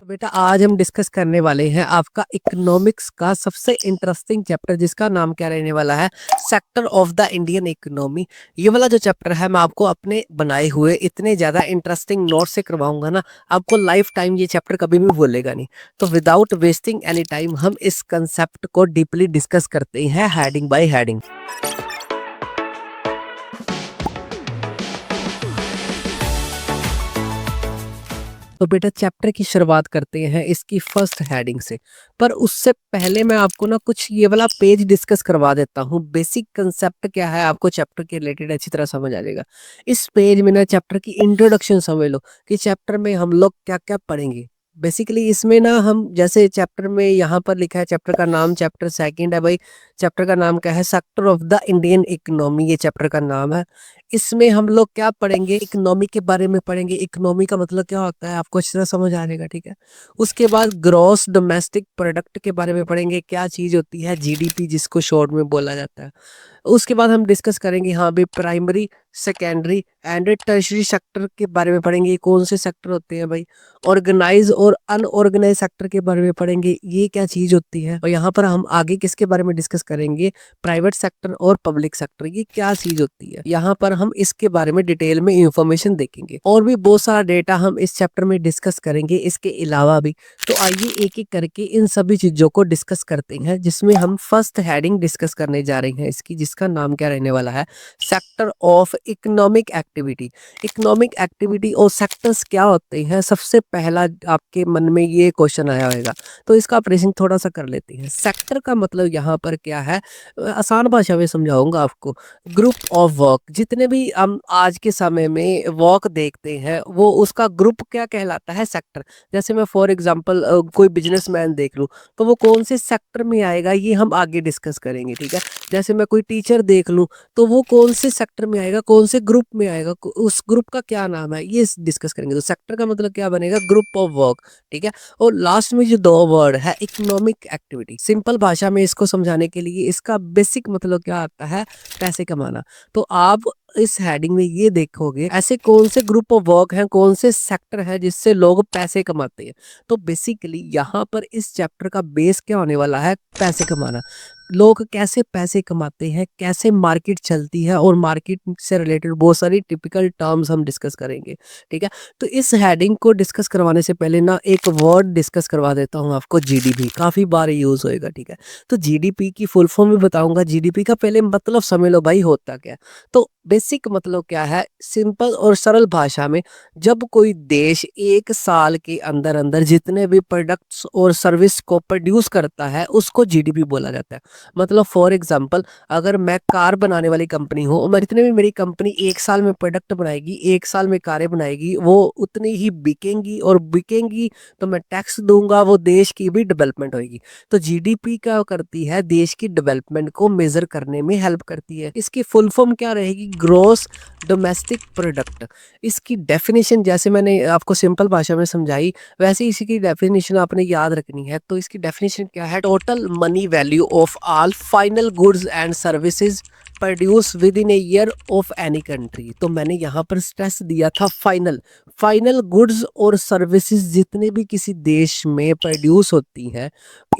तो बेटा आज हम डिस्कस करने वाले हैं आपका इकोनॉमिक्स का सबसे इंटरेस्टिंग चैप्टर जिसका नाम क्या रहने वाला है sector of the Indian economy. ये वाला जो चैप्टर है मैं आपको अपने बनाए हुए इतने ज़्यादा इंटरेस्टिंग नोट से करवाऊंगा ना, आपको लाइफ टाइम ये चैप्टर कभी भी भूलेगा नहीं। तो विदाउट वेस्टिंग एनी टाइम हम इस कंसेप्ट को डीपली डिस्कस करते हैं हेडिंग बाय हेडिंग। तो बेटा चैप्टर की शुरुआत करते हैं इसकी फर्स्ट हेडिंग से। पर उससे पहले मैं आपको ना कुछ ये वाला पेज डिस्कस करवा देता हूँ। बेसिक कंसेप्ट क्या है आपको चैप्टर के रिलेटेड अच्छी तरह समझ आ जाएगा। इस पेज में ना चैप्टर की इंट्रोडक्शन समझ लो कि चैप्टर में हम लोग क्या क्या पढ़ेंगे। बेसिकली इसमें ना हम जैसे चैप्टर में यहाँ पर लिखा है, चैप्टर का नाम चैप्टर सेकंड है भाई। चैप्टर का नाम क्या है? Sector of the Indian economy, ये चैप्टर का नाम है। इसमें हम लोग क्या पढ़ेंगे? इकोनॉमी के बारे में पढ़ेंगे। इकोनॉमी का मतलब क्या होता है आपको अच्छी तरह समझ आ जाएगा, ठीक है। उसके बाद ग्रॉस डोमेस्टिक प्रोडक्ट के बारे में पढ़ेंगे, क्या चीज़ होती है जीडीपी जिसको शॉर्ट में बोला जाता है। उसके बाद हम डिस्कस करेंगे हाँ भाई primary, secondary and tertiary sector के बारे में पढ़ेंगे, ये कौन से सेक्टर होते हैं भाई। ऑर्गेनाइज और अनऑर्गेनाइज सेक्टर के बारे में पढ़ेंगे, ये क्या चीज़ होती है। और यहाँ पर हम आगे किसके बारे में डिस्कस करेंगे? प्राइवेट सेक्टर और पब्लिक सेक्टर, ये क्या चीज़ होती है। यहाँ पर हम इसके बारे में डिटेल में इंफॉर्मेशन देखेंगे और भी बहुत सारा डेटा हम इस चैप्टर में डिस्कस करेंगे इसके अलावा भी। तो आइए एक एक करके इन सभी चीज़ों को डिस्कस करते हैं, जिसमें हम फर्स्ट हेडिंग डिस्कस करने जा रहे हैं इसकी, जिसका नाम क्या रहने वाला है? Sector of economic activity. Economic activity और सेक्टर्स क्या होते हैं, सबसे पहला आपके मन में ये क्वेश्चन आया होगा। तो इसका ऑपरेशन थोड़ा सा कर लेते हैं। सेक्टर का मतलब यहाँ पर क्या है, आसान भाषा में समझाऊंगा आपको। ग्रुप ऑफ वर्क, जितने भी हम आज के समय में वर्क देखते हैं वो उसका ग्रुप क्या कहलाता है? सेक्टर। जैसे मैं फॉर एग्जांपल कोई बिजनेसमैन देख लूँ तो वो कौन से सेक्टर में आएगा, ये हम आगे डिस्कस करेंगे, ठीक है। जैसे मैं कोई टीचर देख लूँ तो वो कौन से सेक्टर में आएगा, कौन से ग्रुप में आएगा, उस ग्रुप का क्या नाम है, ये डिस्कस करेंगे। तो सेक्टर का मतलब क्या बनेगा? ग्रुप ऑफ वर्क, ठीक है। और लास्ट में जो दो वर्ड है इकोनॉमिक एक्टिविटी, सिंपल भाषा में इसको समझाने के लिए इसका बेसिक मतलब क्या आता है? पैसे कमाना। तो आप इस हेडिंग में ये देखोगे ऐसे कौन से ग्रुप ऑफ वर्क हैं, कौन से सेक्टर है जिससे लोग पैसे कमाते हैं। तो बेसिकली यहाँ पर इस चैप्टर का बेस क्या होने वाला है? पैसे कमाना। लोग कैसे पैसे कमाते हैं, कैसे मार्केट चलती है, और मार्केट से रिलेटेड बहुत सारी टिपिकल टर्म्स हम डिस्कस करेंगे, ठीक है। तो इस हेडिंग को डिस्कस करवाने से पहले ना एक वर्ड डिस्कस करवा देता हूँ आपको, जीडीपी। काफ़ी बार यूज़ होएगा, ठीक है। तो जीडीपी की फुल फॉर्म भी बताऊंगा। जीडीपी का पहले मतलब समझ लो भाई होता क्या है। तो बेसिक मतलब क्या है, सिंपल और सरल भाषा में, जब कोई देश एक साल के अंदर अंदर जितने भी प्रोडक्ट्स और सर्विस को प्रोड्यूस करता है उसको जीडीपी बोला जाता है। मतलब फॉर एग्जांपल अगर मैं कार बनाने वाली कंपनी हूँ और मैं जितने भी मेरी कंपनी एक साल में प्रोडक्ट बनाएगी, एक साल में कारें बनाएगी, वो उतनी ही बिकेंगी, और बिकेंगी तो मैं टैक्स दूंगा, वो देश की भी डेवलपमेंट होगी। तो जीडीपी क्या करती है? देश की डेवलपमेंट को मेजर करने में हेल्प करती है। इसकी फुल फॉर्म क्या रहेगी? Gross domestic product. इसकी डेफिनेशन जैसे मैंने आपको सिंपल भाषा में समझाई वैसे ही इसकी डेफिनेशन आपने याद रखनी है। तो इसकी डेफिनेशन क्या है? Total money value of all final goods and services produce with in a year of any country. तो मैंने यहाँ पर स्ट्रेस दिया था फाइनल। फाइनल गुड्स और सर्विसेज जितने भी किसी देश में प्रोड्यूस होती हैं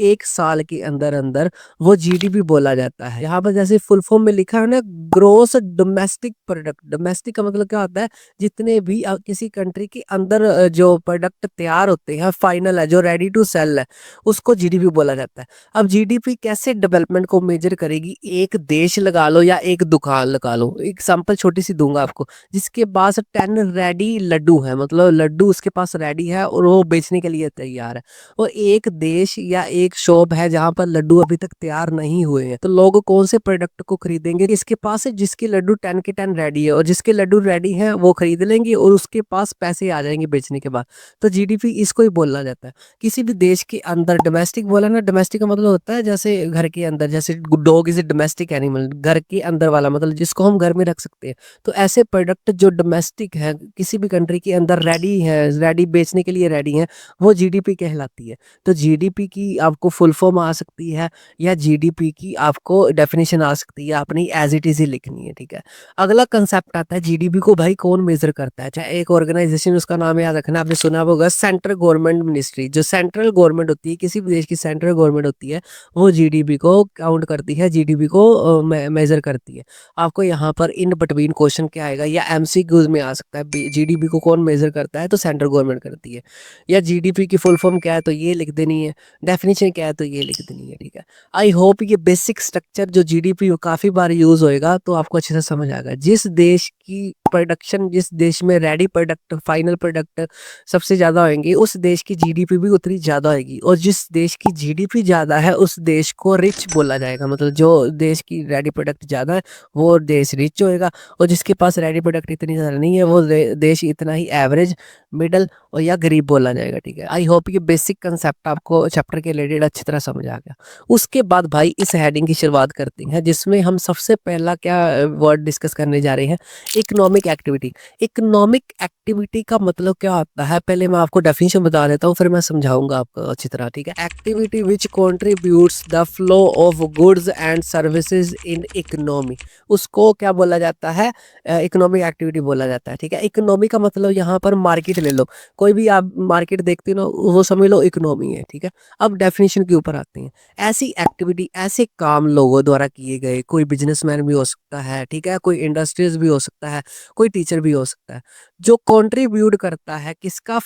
एक साल के अंदर अंदर, वो जीडीपी बोला जाता है। यहाँ पर जैसे फुल फॉर्म में लिखा है ना, ग्रोस डोमेस्टिक प्रोडक्ट। डोमेस्टिक का मतलब क्या होता है? जितने भी किसी कंट्री के अंदर जो प्रोडक्ट तैयार होते हैं, फाइनल है, जो रेडी टू सेल है, उसको जीडीपी बोला जाता है। अब जीडीपी कैसे डेवलपमेंट को मेजर करेगी? एक देश लगा लो या एक दुकान लगा लो। एग्जांपल छोटी सी दूंगा आपको, जिसके पास 10 रेडी लड्डू है, मतलब लड्डू उसके पास रेडी है और वो बेचने के लिए तैयार है। और एक देश या एक शॉप है जहां पर लड्डू अभी तक तैयार नहीं हुए हैं, तो लोग कौन से प्रोडक्ट को खरीदेंगे? इसके पास है जिसके लड्डू 10 के 10 रेडी है, और जिसके लड्डू रेडी हैं वो खरीद लेंगे और उसके पास पैसे आ जाएंगे बेचने के बाद। तो जीडीपी इसको ही बोला जाता है। किसी भी देश के अंदर डोमेस्टिक बोला ना, डोमेस्टिक का मतलब होता है जैसे घर के अंदर, जैसे dog is a domestic animal, घर के अंदर वाला, मतलब जिसको हम घर में रख सकते हैं। तो ऐसे प्रोडक्ट जो डोमेस्टिक है, किसी भी कंट्री के अंदर रेडी है, रेडी बेचने के लिए रेडी है, वो जीडीपी कहलाती है। तो जीडीपी की आपको फुल फॉर्म आ सकती है, या जीडीपी की आपको डेफिनेशन आ सकती है, आपने एज इट इज ही लिखनी है, ठीक है। अगला कंसेप्ट आता है जीडीपी को भाई कौन मेजर करता है। चाहे एक ऑर्गेनाइजेशन, उसका नाम याद रखना, आपने सुना होगा सेंट्रल गवर्नमेंट मिनिस्ट्री। जो सेंट्रल गवर्नमेंट होती है, किसी भी देश की सेंट्रल गवर्नमेंट होती है, वो जीडीपी को काउंट करती है, जीडीपी को मेजर करती है। आपको यहाँ पर इन बिटवीन क्वेश्चन क्या आएगा, या एमसीक्यूज में आ सकता है, जीडीपी को कौन मेजर करता है, तो सेंट्रल गवर्नमेंट करती है। या जीडीपी की फुल फॉर्म क्या है, तो ये लिख देनी है। डेफिनेशन क्या है, तो ये लिख देनी है, ठीक है। आई होप ये बेसिक स्ट्रक्चर जो जीडीपी काफी बार यूज होएगा, तो आपको अच्छे से समझ आएगा। जिस देश की प्रोडक्शन, जिस देश में रेडी प्रोडक्ट, फाइनल प्रोडक्ट सबसे ज्यादा होंगे, उस देश की जीडीपी भी उतनी ज्यादा होगी। और जिस देश की जीडीपी ज्यादा है, उस देश को रिच बोला जाएगा। मतलब जो देश की रेडी प्रोडक्ट ज्यादा है, वो देश रिच होएगा। और जिसके पास रेडी प्रोडक्ट इतनी ज्यादा नहीं है, वो देश इतना ही एवरेज, मिडल और या गरीब बोला जाएगा, ठीक है। आई होप ये बेसिक कंसेप्ट आपको चैप्टर के रिलेटेड अच्छी तरह समझ आ गया। उसके बाद भाई इस हेडिंग की शुरुआत करते हैं, जिसमें हम सबसे पहला क्या वर्ड डिस्कस करने जा रहे हैं, इकोनॉमिक एक्टिविटी। इकोनॉमिक एक्टिविटी का मतलब क्या होता है, पहले मैं आपको डेफिनेशन बता देता हूँ, फिर मैं समझाऊंगा आपको अच्छी तरह, ठीक है। Activity which contributes the flow of goods and services in economy, उसको क्या बोला जाता है, इकोनॉमिक एक्टिविटी बोला जाता है, ठीक है। इकोनॉमी का मतलब यहाँ पर मार्केट ले लो, कोई भी आप मार्केट देखते हो ना, वो समझ लो इकोनॉमी है, ठीक है। अब डेफिनेशन के ऊपर आते हैं। ऐसी एक्टिविटी, ऐसे काम लोगों द्वारा किए गए, कोई बिजनेसमैन भी हो सकता है, ठीक है, कोई इंडस्ट्रीज भी हो सकता है, कोई टीचर भी हो सकता है, जो कंट्रीब्यूट करता है, किसका,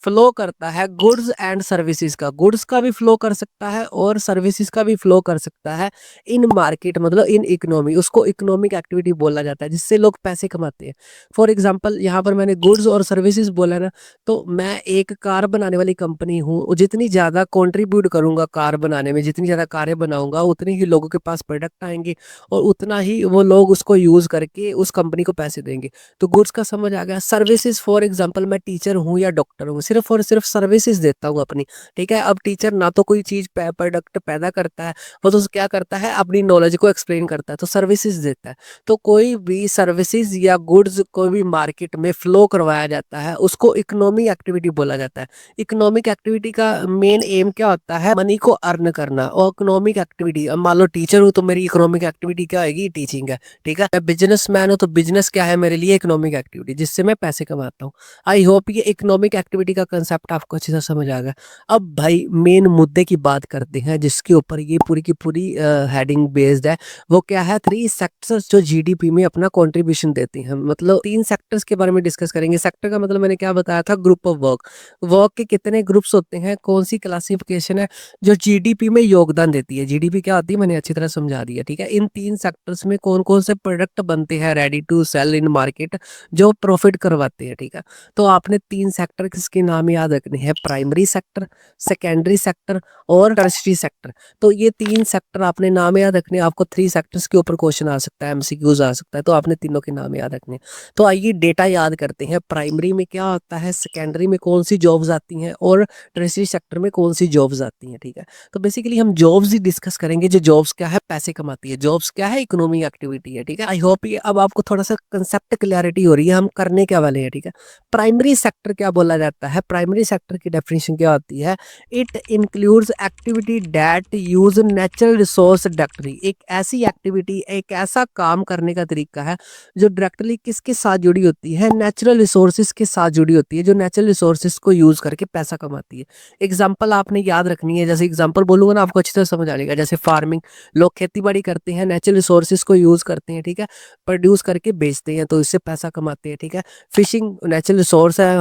फ्लो करता है गुड्स एंड सर्विसेज का। गुड्स का भी फ्लो कर सकता है और सर्विसेज का भी फ्लो कर सकता है इन मार्केट, मतलब इन इकोनॉमी, उसको इकोनॉमिक एक्टिविटी बोला जाता है, जिससे लोग पैसे कमाते हैं। फॉर एग्जाम्पल, यहाँ पर मैंने गुड्स और सर्विसेज बोला ना, तो मैं एक कार बनाने वाली कंपनी हूँ, जितनी ज़्यादा कंट्रीब्यूट करूंगा कार बनाने में, जितनी ज़्यादा कारें बनाऊंगा, उतनी ही लोगों के पास प्रोडक्ट आएंगे, और उतना ही वो लोग उसको यूज़ करके उस कंपनी को पैसे देंगे। तो गुड्स का समझ आ गया। सर्विसेज, फॉर एग्जांपल मैं टीचर हूँ या डॉक्टर हूँ, सिर्फ और सिर्फ सर्विसेज देता हूँ अपनी, ठीक है। अब टीचर ना तो कोई चीज़ प्रोडक्ट पैदा करता है, वो तो क्या करता है, अपनी नॉलेज को एक्सप्लेन करता है, तो सर्विसेज देता है। तो कोई भी सर्विसेज या गुड्स कोई भी मार्केट में फ्लो करवाया जाता है, उसको इकोनॉमिक एक्टिविटी बोला जाता है। इकोनॉमिक एक्टिविटी का मेन एम क्या होता है, मनी को अर्न करना। और इकोनॉमिक एक्टिविटी, अब मान लो टीचर हूँ, तो मेरी इकोनॉमिक एक्टिविटी क्या होगी, टीचिंग है, ठीक है। मैं बिजनेसमैन हूँ, तो बिजनेस क्या है मेरे लिए, इकोनॉमिक एक्टिविटी, जिससे मैं पैसे कमाता हूँ। आई होप ये इकोनॉमिक एक्टिविटी का कंसेप्ट आपको अच्छे से समझ आ गया। अब भाई मेन मुद्दे की बात करते हैं, जिसके ऊपर ये पूरी की पूरी हेडिंग बेस्ड है। वो क्या है, 3 सेक्टर्स जो जीडीपी में अपना कंट्रीब्यूशन देते हैं। मतलब 3 सेक्टर्स के बारे में डिस्कस करेंगे। सेक्टर का मतलब मैंने क्या बताया था, ग्रुप ऑफ वर्क। वर्क के कितने ग्रुप्स होते हैं, कौन सी क्लासिफिकेशन है जो जीडीपी में योगदान देती है। जीडीपी क्या होती है, मैंने अच्छी तरह समझा दिया, ठीक है। इन 3 सेक्टर्स में कौन कौन से प्रोडक्ट बनते हैं ready to sell in market, जो प्रॉफिट करवाते हैं, ठीक है। तो आपने 3 सेक्टर किसके नाम याद रखने हैं, प्राइमरी सेक्टर, सेकेंडरी सेक्टर और टर्शरी सेक्टर। तो ये 3 सेक्टर आपने नाम याद रखने। आपको 3 सेक्टर्स के ऊपर क्वेश्चन आ सकता है, एमसीक्यूज आ सकता है, तो आपने तीनों के नाम याद रखने। तो आइए डेटा याद करते हैं। प्राइमरी में क्या होता है, सेकेंडरी में कौन सी जॉब्स आती हैं, और टर्शरी सेक्टर में कौन सी जॉब्स आती हैं, ठीक है। तो बेसिकली हम जॉब्स ही डिस्कस करेंगे। जो जॉब्स क्या है, पैसे कमाती है। जॉब्स क्या है, इकोनॉमिक एक्टिविटी है, ठीक है। आई होप ये अब आपको थोड़ा सा कंसेप्ट क्लैरिटी हो रही है, हम करने क्या वाले हैं, ठीक है। प्राइमरी सेक्टर क्या बोला जाता है, प्राइमरी सेक्टर की डेफिनेशन क्या होती है, it includes activity that use natural resource directly. एक ऐसी एक्टिविटी, एक ऐसा काम करने का तरीका है जो डायरेक्टली किसके साथ जुड़ी होती है, नेचुरल रिसोर्सेज के साथ जुड़ी होती है, जो नेचुरल रिसोर्सेज को यूज करके पैसा कमाती है। एग्जाम्पल आपने याद रखनी है। जैसे एग्जाम्पल बोलूंगा ना, आपको अच्छी तरह समझ आ जाएगा। जैसे फार्मिंग, लोग खेती बाड़ी करते हैं, नेचुरल रिसोर्सेज को यूज करते हैं, ठीक है, प्रोड्यूस करके बेचते हैं, तो इससे पैसा कमाते हैं, ठीक है। फिशिंग नेचुरल रिसोर्स है,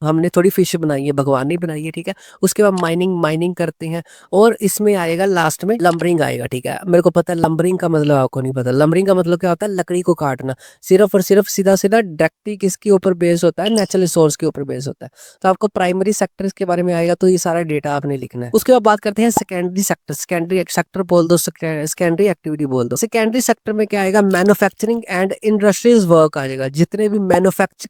हमने थोड़ी फिश बनाई है, भगवान ने बनाई है, ठीक है। उसके बाद माइनिंग करते हैं, और इसमें आएगा लास्ट में लंबरिंग आएगा, ठीक है। मेरे को पता है लंबरिंग का मतलब आपको नहीं पता। लंबरिंग का मतलब क्या होता है, लकड़ी को काटना। सिर्फ और सिर्फ सीधा सीधा डायरेक्टली किसके ऊपर बेस होता है, नेचुरल रिसोर्स के ऊपर बेस होता है। तो आपको प्राइमरी सेक्टर के बारे में आएगा, तो ये सारा डेटा आपने लिखना है। उसके बाद बात करते हैं सेकेंडरी सेक्टर। सेकेंडरी सेक्टर बोल दो, सेकेंडरी एक्टिविटी बोल दो। सेकेंडरी सेक्टर में क्या आएगा, मैन्युफैक्चरिंग एंड इंडस्ट्रीज वर्क आ जाएगा। जितने भी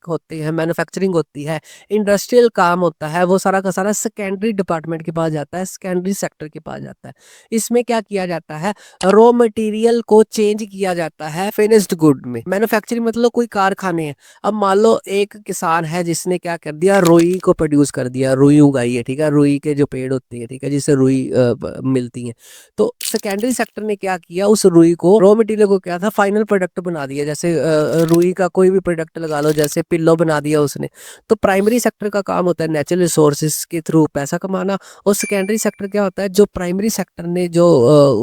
होते हैं, मैन्युफैक्चरिंग होती है, इंडस्ट्रियल काम होता है, वो सारा का सारा सेकेंडरी डिपार्टमेंट के पास जाता है, सेकेंडरी सेक्टर के पास जाता है। इसमें क्या किया जाता है, रॉ मटेरियल को चेंज किया जाता है फिनिश्ड गुड में। मैन्युफैक्चरिंग मतलब कोई कारखाने हैं। अब मान लो एक किसान है जिसने क्या कर दिया, रुई को प्रोड्यूस कर दिया, रुई उगाई है, ठीक है, रुई के जो पेड़ होते हैं, ठीक है, जिससे रुई मिलती है। तो सेकेंडरी सेक्टर ने क्या किया, उस रुई को रॉ मटेरियल को क्या था, फाइनल प्रोडक्ट बना दिया। जैसे रुई का कोई भी प्रोडक्ट लगा लो, जैसे पिल्लो बना दिया उसने। तो प्राइमरी सेक्टर का काम होता है नेचुरल रिसोर्सेज के थ्रू पैसा कमाना, और सेकेंडरी सेक्टर क्या होता है, जो प्राइमरी सेक्टर ने जो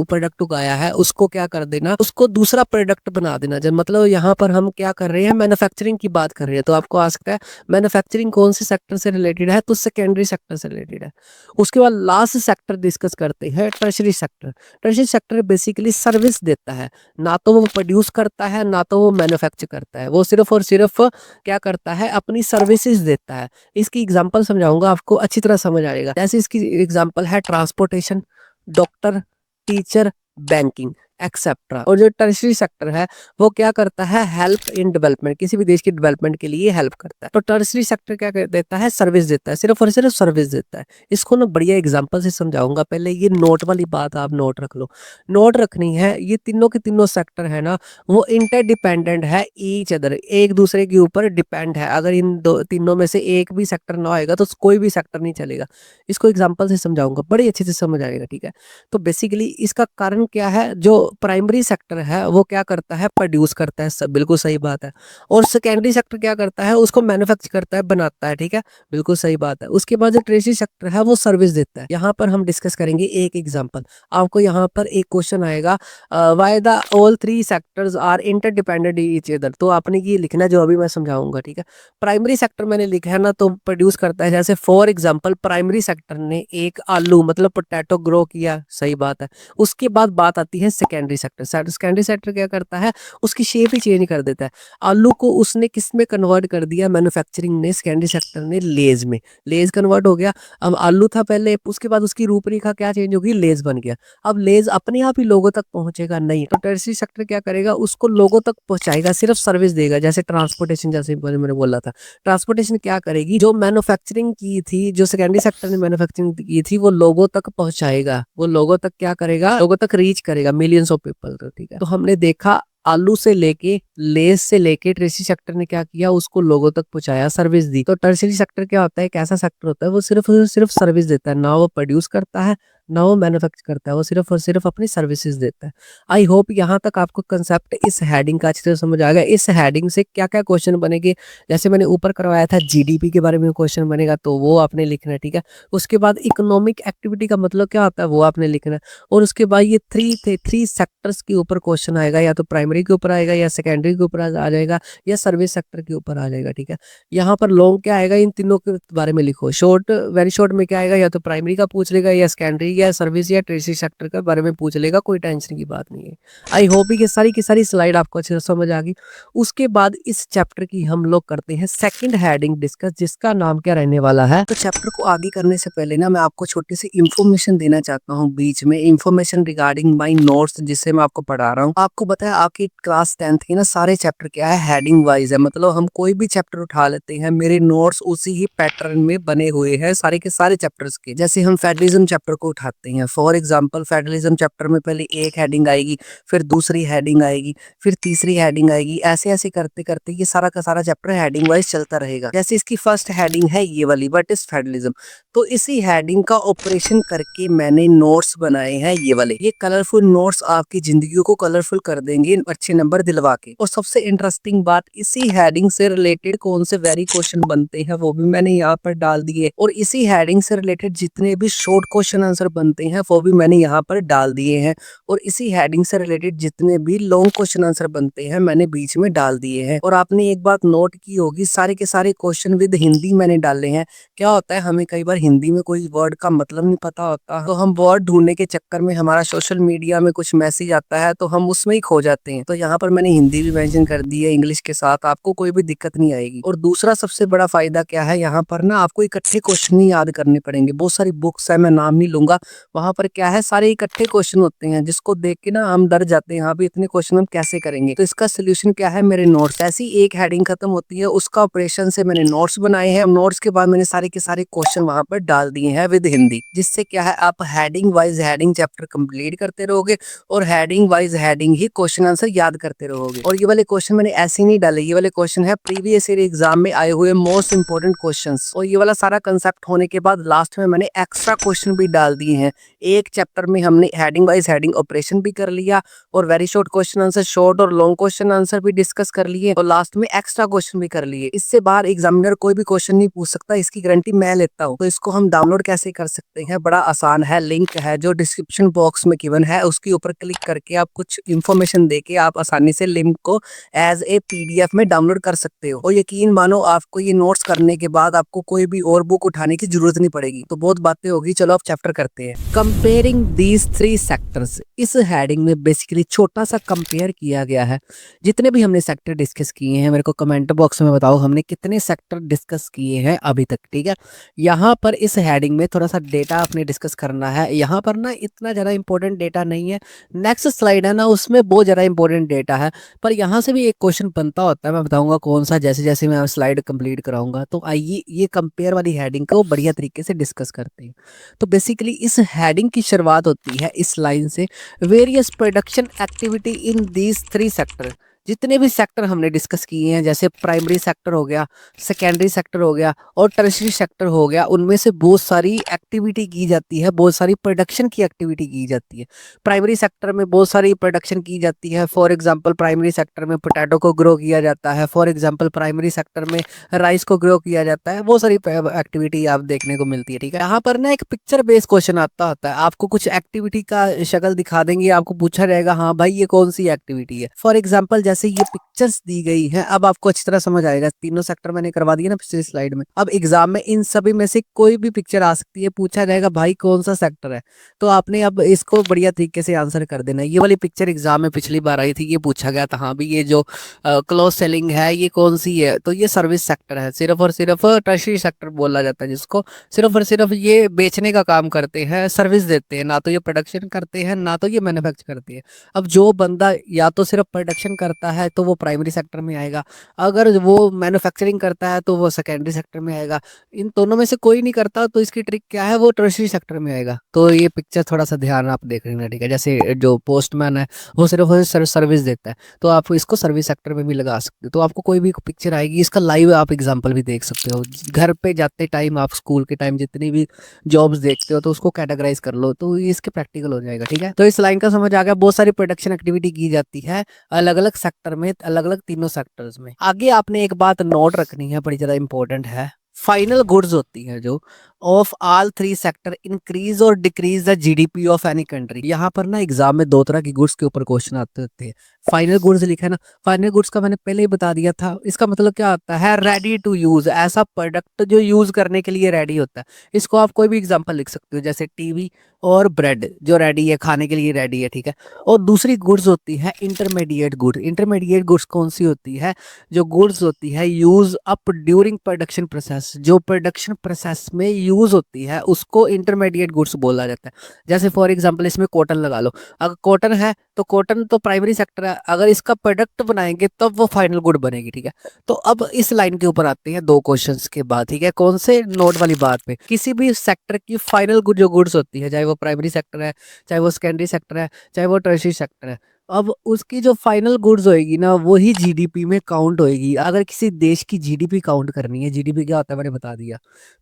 प्रोडक्ट उगाया है उसको क्या कर देना, उसको दूसरा प्रोडक्ट बना देना। जब मतलब यहाँ पर हम क्या कर रहे हैं, मैन्युफैक्चरिंग की बात कर रहे हैं। तो आपको आ सकता है मैन्युफैक्चरिंग कौन से सेक्टर से रिलेटेड है, तो सेकेंडरी सेक्टर से रिलेटेड है। उसके बाद लास्ट सेक्टर डिस्कस करते हैं, tertiary sector. Tertiary sector basically service देता है, ना तो वो प्रोड्यूस करता है ना तो वो मैन्युफैक्चर करता है, वो सिर्फ और सिर्फ क्या करता है, अपनी सर्विसेज देता है। इसकी एग्जांपल समझाऊंगा, आपको अच्छी तरह समझ आएगा। जैसे इसकी एग्जांपल है transportation, doctor, teacher, banking etcetera. और जो टर्शरी सेक्टर है वो क्या करता है, हेल्प इन डेवलपमेंट, किसी भी देश की डेवलपमेंट के लिए हेल्प करता है। तो टर्शरी सेक्टर क्या देता है, सर्विस देता है, सिर्फ और सिर्फ सर्विस देता है। इसको ना बढ़िया एग्जांपल से समझाऊंगा। पहले ये नोट वाली बात आप नोट रख लो, नोट रखनी है। ये तीनों के तीनों सेक्टर है ना, वो इंटरडिपेंडेंट है, ईच अदर, एक दूसरे के ऊपर डिपेंड है। अगर इन दो तीनों में से एक भी सेक्टर ना होएगा तो कोई भी सेक्टर नहीं चलेगा। इसको एग्जांपल से समझाऊंगा, बड़ी अच्छे से समझ आएगा, ठीक है। तो बेसिकली इसका कारण क्या है, जो प्राइमरी सेक्टर है वो क्या करता है, प्रोड्यूस करता है, सब बिल्कुल सही बात है। और सेकेंडरी सेक्टर क्या करता है, उसको मैन्युफैक्चर करता है, बनाता है, ठीक है, बिल्कुल सही बात है। उसके बाद जो टर्शरी सेक्टर है वो सर्विस देता है। यहाँ पर हम डिस्कस करेंगे एक एग्जांपल। आपको यहाँ पर एक क्वेश्चन आएगा, why the all three sectors are interdependent each other. तो आपने ये लिखना जो अभी मैं समझाऊंगा, ठीक है। प्राइमरी सेक्टर मैंने लिखा है ना, तो प्रोड्यूस करता है। जैसे फॉर एग्जांपल प्राइमरी सेक्टर ने एक आलू मतलब पोटैटो ग्रो किया, सही बात है। उसके बाद बात आती है सेकेंडरी सेक्टर। सेकेंडरी सेक्टर क्या करता है, उसकी शेप ही चेंज कर देता है। आलू को उसने किस में कन्वर्ट कर दिया, मैन्युफैक्चरिंग ने, सेकेंडरी सेक्टर ने लेज में, लेज कन्वर्ट हो गया। अब आलू था पहले, उसके बाद उसकी रूपरेखा क्या चेंज होगी, लेज बन गया। अब लेज अपने आप ही लोगों तक पहुंचेगा नहीं, तो टर्शरी सेक्टर क्या करेगा, उसको लोगों तक पहुंचाएगा, सिर्फ सर्विस देगा। जैसे ट्रांसपोर्टेशन, जैसे मैंने बोला था, ट्रांसपोर्टेशन क्या करेगी, जो मैन्युफैक्चरिंग की थी, जो सेकेंडरी सेक्टर ने मैन्युफैक्चरिंग की थी, वो लोगों तक पहुंचाएगा, वो लोगों तक क्या करेगा, लोगों तक रीच करेगा, मिलियंस ऑफ पीपल को, ठीक है। तो हमने देखा आलू से लेके, लेस से लेके, टर्शरी सेक्टर ने क्या किया, उसको लोगों तक पहुंचाया, सर्विस दी। तो टर्शरी सेक्टर क्या होता है, एक ऐसा सेक्टर होता है वो सिर्फ सिर्फ सर्विस देता है, ना वो प्रोड्यूस करता है ना वो मैन्युफैक्चर करता है, वो सिर्फ और सिर्फ अपनी सर्विसेज देता है। आई होप यहाँ तक आपको कंसेप्ट इस हेडिंग का अच्छी तरह समझ आ गया। इस हेडिंग से क्या क्या क्वेश्चन बनेंगे, जैसे मैंने ऊपर करवाया था जीडीपी के बारे में क्वेश्चन बनेगा, तो वो आपने लिखना है, ठीक है। उसके बाद इकोनॉमिक एक्टिविटी का मतलब क्या होता है, वो आपने लिखना है। और उसके बाद ये थ्री सेक्टर्स के ऊपर क्वेश्चन आएगा, या तो प्राइमरी के ऊपर आएगा, या सेकेंडरी के ऊपर आ जाएगा, या सर्विस सेक्टर के ऊपर आ जाएगा, ठीक है। यहाँ पर लॉन्ग क्या आएगा, इन तीनों के बारे में लिखो। शॉर्ट, वेरी शॉर्ट में क्या आएगा, या तो प्राइमरी का पूछ लेगा, या सेकेंडरी, या सर्विस, या टर्शरी सेक्टर के बारे में पूछ लेगा, कोई टेंशन की बात नहीं है। आई होप ये सारी की सारी स्लाइड आपको अच्छे से समझ आ गई। उसके बाद इस चैप्टर की हम लोग करते हैं सेकंड हेडिंग डिस्कस, जिसका नाम क्या रहने वाला है। तो चैप्टर को आगे करने से पहले ना मैं आपको छोटी सी इंफॉर्मेशन देना चाहता हूँ, बीच में इंफॉर्मेशन रिगार्डिंग माई नोट्स, जिससे मैं आपको पढ़ा रहा हूँ। आपको बताया आपकी क्लास 10th की ना सारे चैप्टर क्या है, हेडिंग वाइज है। मतलब हम कोई भी चैप्टर उठा लेते हैं, मेरे नोट्स उसी ही पैटर्न में बने हुए हैं सारे के सारे चैप्टर्स के। जैसे हम फेडरलिज्म चैप्टर को उठाते हैं, फॉर एग्जांपल फेडरलिज्म चैप्टर में पहले एक हेडिंग आएगी, फिर दूसरी हेडिंग आएगी, फिर तीसरी हेडिंग आएगी, ऐसे ऐसे करते करते ये सारा का सारा चैप्टर हेडिंग वाइज चलता रहेगा। जैसे इसकी फर्स्ट हेडिंग है ये वाली, व्हाट इज फेडरलिज्म। तो इसी हेडिंग का ऑपरेशन करके मैंने नोट्स बनाए हैं ये वाले। ये कलरफुल नोट्स आपकी जिंदगी को कलरफुल कर देंगे अच्छे नंबर दिलवा के। और सबसे इंटरेस्टिंग बात, इसी हेडिंग से रिलेटेड कौन से वेरी क्वेश्चन बनते हैं वो भी मैंने यहाँ पर डाल दिए, और इसी हेडिंग से रिलेटेड जितने भी शॉर्ट क्वेश्चन आंसर बनते हैं वो भी मैंने यहाँ पर डाल दिए हैं, और इसी हेडिंग से रिलेटेड जितने भी लॉन्ग क्वेश्चन आंसर बनते हैं मैंने बीच में डाल दिए हैं। और आपने एक बात नोट की होगी, सारे के सारे क्वेश्चन विद हिंदी मैंने डाले हैं। क्या होता है, हमें कई बार हिंदी में कोई वर्ड का मतलब नहीं पता होता, तो हम वर्ड ढूंढने के चक्कर में हमारा सोशल मीडिया में कुछ मैसेज आता है तो हम उसमें ही खो जाते हैं। तो यहाँ पर मैंने हिंदी भी मेंशन कर दी है इंग्लिश के साथ, आपको कोई भी दिक्कत नहीं आएगी। और दूसरा सबसे बड़ा फायदा क्या है, यहाँ पर ना आपको इकट्ठे क्वेश्चन नहीं याद करने पड़ेंगे। बहुत सारी बुक्स है, मैं नाम नहीं लूंगा, वहां पर क्या है, सारे इकट्ठे क्वेश्चन होते हैं जिसको देख के ना हम डर जाते हैं, यहाँ पे इतने क्वेश्चन हम कैसे करेंगे। तो इसका सोल्यूशन क्या है, मेरे नोट्स। ऐसी एक हेडिंग खत्म होती है, उसका ऑपरेशन से मैंने नोट्स बनाए हैं। नोट्स के बाद मैंने सारे के सारे क्वेश्चन वहां पर डाल दिए हैं विद हिंदी, जिससे क्या है आप heading wise heading chapter complete करते रहोगे और हेडिंग वाइज हेडिंग ही क्वेश्चन आंसर याद करते रहोगे। और ये वाले क्वेश्चन मैंने ऐसे नहीं डाले, ये वाले क्वेश्चन है प्रीवियस ईयर एग्जाम में आए हुए मोस्ट इंपोर्टेंट क्वेश्चंस। और ये वाला सारा कंसेप्ट होने के बाद लास्ट में मैंने एक्स्ट्रा क्वेश्चन भी डाल दिए हैं। एक चैप्टर में हमने हेडिंग वाइज हेडिंग ऑपरेशन भी कर लिया और very short question answer, short और लॉन्ग क्वेश्चन आंसर भी डिस्कस कर लिए और लास्ट में एक्स्ट्रा क्वेश्चन भी कर लिए। इससे बाहर एग्जामिनर कोई भी क्वेश्चन नहीं पूछ सकता, इसकी गारंटी मैं लेता हूँ। तो इसको हम डाउनलोड कैसे कर सकते हैं, बड़ा आसान है। लिंक है जो डिस्क्रिप्शन बॉक्स में गिवन है, उसके ऊपर क्लिक करके आप कुछ इन्फॉर्मेशन देके आप आसानी से लिंक को एज ए पीडीएफ में डाउनलोड कर सकते हो। और यकीन मानो आपको ये नोट्स करने के बाद आपको कोई भी और बुक उठाने की जरूरत नहीं पड़ेगी। तो बहुत बातें होगी, चलो अब चैप्टर करते हैं। Comparing these 3 sectors. इस हेडिंग में बेसिकली छोटा सा कंपेयर किया गया है। जितने भी हमने सेक्टर डिस्कस किए हैं, मेरे को कमेंट बॉक्स में बताओ हमने कितने सेक्टर डिस्कस किए हैं अभी तक, ठीक है। यहाँ पर इस हेडिंग में थोड़ा सा डेटा आपने डिस्कस करना है। यहाँ पर ना इतना ज़्यादा इंपॉर्टेंट डेटा नहीं है, नेक्स्ट स्लाइड है ना उसमें बहुत ज़्यादा इंपॉर्टेंट डेटा है। पर यहाँ से भी एक क्वेश्चन बनता होता है, मैं बताऊंगा कौन सा, जैसे जैसे मैं स्लाइड कंप्लीट कराऊंगा। तो आइए ये कंपेयर वाली हेडिंग को बढ़िया तरीके से डिस्कस करते हैं। तो बेसिकली इस हेडिंग की शुरुआत होती है इस लाइन से, various production activity in these 3 sector. जितने भी सेक्टर हमने डिस्कस किए हैं, जैसे प्राइमरी सेक्टर हो गया, सेकेंडरी सेक्टर हो गया और टर्शियरी सेक्टर हो गया, उनमें से बहुत सारी एक्टिविटी की जाती है, बहुत सारी प्रोडक्शन की एक्टिविटी की जाती है। प्राइमरी सेक्टर में बहुत सारी प्रोडक्शन की जाती है। फॉर एग्जांपल प्राइमरी सेक्टर में पोटैटो को ग्रो किया जाता है, फॉर एग्जांपल प्राइमरी सेक्टर में राइस को ग्रो किया जाता है। वो सारी एक्टिविटी आप देखने को मिलती है, ठीक है। यहाँ पर ना एक पिक्चर बेस्ड क्वेश्चन आता होता है, आपको कुछ एक्टिविटी का शक्ल दिखा देंगे, आपको पूछा जाएगा हाँ भाई ये कौन सी एक्टिविटी है। फॉर एग्जाम्पल जैसे ये पिक्चर्स दी गई है, अब आपको अच्छी तरह समझ आएगा। तीनों सेक्टर मैंने करवा दिया ना पिछली स्लाइड में। अब एग्जाम में इन सभी में से कोई भी पिक्चर आ सकती है, पूछा जाएगा भाई कौन सा सेक्टर है, तो आपने अब इसको बढ़िया तरीके से आंसर कर देना है। ये वाली पिक्चर एग्जाम में पिछली बार आई थी, ये पूछा गया था हाँ भी ये जो क्लोज सेलिंग है ये कौन सी है, तो ये सर्विस सेक्टर है। सिर्फ और सिर्फ टर्शियरी सेक्टर बोला जाता है जिसको, सिर्फ और सिर्फ ये बेचने का काम करते हैं, सर्विस देते हैं, ना तो ये प्रोडक्शन करते हैं ना तो ये मैन्युफैक्चर करते हैं। अब जो बंदा या तो सिर्फ प्रोडक्शन करता है तो वो प्राइमरी सेक्टर में आएगा, अगर वो मैन्युफैक्चरिंग करता है तो वो सेकेंडरी सेक्टर में आएगा, इन दोनों में से कोई नहीं करता तो इसकी ट्रिक क्या है, वो टर्शियरी सेक्टर में आएगा। तो ये पिक्चर थोड़ा सा ध्यान आप देख लेना, ठीक है। जैसे जो पोस्टमैन है वो सिर्फ सर्विस देता है, तो आप इसको सर्विस सेक्टर में भी लगा सकते हो। तो आपको कोई भी पिक्चर आएगी, इसका लाइव आप एग्जांपल भी देख सकते हो। घर पे जाते टाइम, आप स्कूल के टाइम जितनी भी जॉब्स देखते हो तो उसको कैटेगराइज कर लो, तो ये इसके प्रैक्टिकल हो जाएगा, ठीक है। तो इस लाइन का समझ आ गया। बहुत सारी प्रोडक्शन एक्टिविटी की जाती है अलग अलग सेक्टर में, अलग अलग तीनों सेक्टर्स में। आगे आपने एक बात नोट रखनी है, बड़ी ज्यादा इंपॉर्टेंट है। फाइनल गुड्स होती है जो ऑफ ऑल 3 सेक्टर इंक्रीज और decrease the GDP of any country. यहाँ पर ना एग्जाम में 2 तरह की गुड्स के ऊपर क्वेश्चन आते होते हैं। फाइनल गुड्स लिखा है ना, फाइनल गुड्स का मैंने पहले ही बता दिया था। इसका मतलब क्या होता है, रेडी टू यूज, ऐसा प्रोडक्ट जो यूज करने के लिए रेडी होता है। इसको आप कोई भी एग्जांपल लिख सकते हो, जैसे टीवी और ब्रेड जो रेडी है, खाने के लिए रेडी है, ठीक है। और दूसरी गुड्स होती है इंटरमीडिएट गुड। इंटरमीडिएट गुड्स कौन सी होती है, जो गुड्स होती है use up during production process, जो प्रोडक्शन प्रोसेस में यूज होती है उसको इंटरमीडिएट गुड्स बोला जाता है। जैसे फॉर एग्जांपल इसमें कॉटन लगा लो, अगर कॉटन है तो कॉटन तो प्राइमरी सेक्टर है, अगर इसका प्रोडक्ट बनाएंगे तब वो फाइनल गुड बनेगी, ठीक है। तो अब इस लाइन के ऊपर आते हैं 2 क्वेश्चंस के बाद, ठीक है। कौन से, नोट वाली बात पे, किसी भी सेक्टर की फाइनल गुड जो गुड्स होती है, चाहे वो प्राइमरी सेक्टर है, चाहे वो सेकेंडरी सेक्टर है, चाहे वो टर्शियरी सेक्टर है, अब उसकी जो फाइनल गुड्स होएगी ना वही जीडीपी में काउंट होएगी। अगर किसी देश की जीडीपी काउंट करनी है, जीडीपी क्या होता है मैंने बता दिया,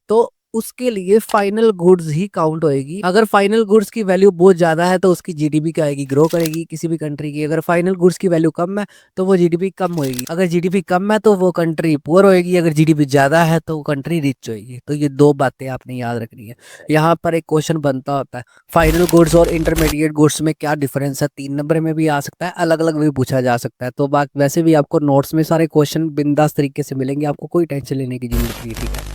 तो उसके लिए फाइनल गुड्स ही काउंट होएगी। अगर फाइनल गुड्स की वैल्यू बहुत ज्यादा है तो उसकी जीडीपी क्या आएगी, ग्रो करेगी किसी भी कंट्री की। अगर फाइनल गुड्स की वैल्यू कम है तो वो जीडीपी कम होएगी। अगर जीडीपी कम है तो वो कंट्री पुअर होएगी, अगर जीडीपी ज्यादा है तो वो कंट्री रिच होएगी। तो ये 2 बातें आपने याद रखनी है। यहाँ पर एक क्वेश्चन बनता होता है, फाइनल गुड्स और इंटरमीडिएट गुड्स में क्या डिफरेंस है। 3 नंबर में भी आ सकता है, अलग अलग भी पूछा जा सकता है। तो बात वैसे भी आपको नोट्स में सारे क्वेश्चन बिंदास तरीके से मिलेंगे, आपको कोई टेंशन लेने की जरूरत नहीं, ठीक है।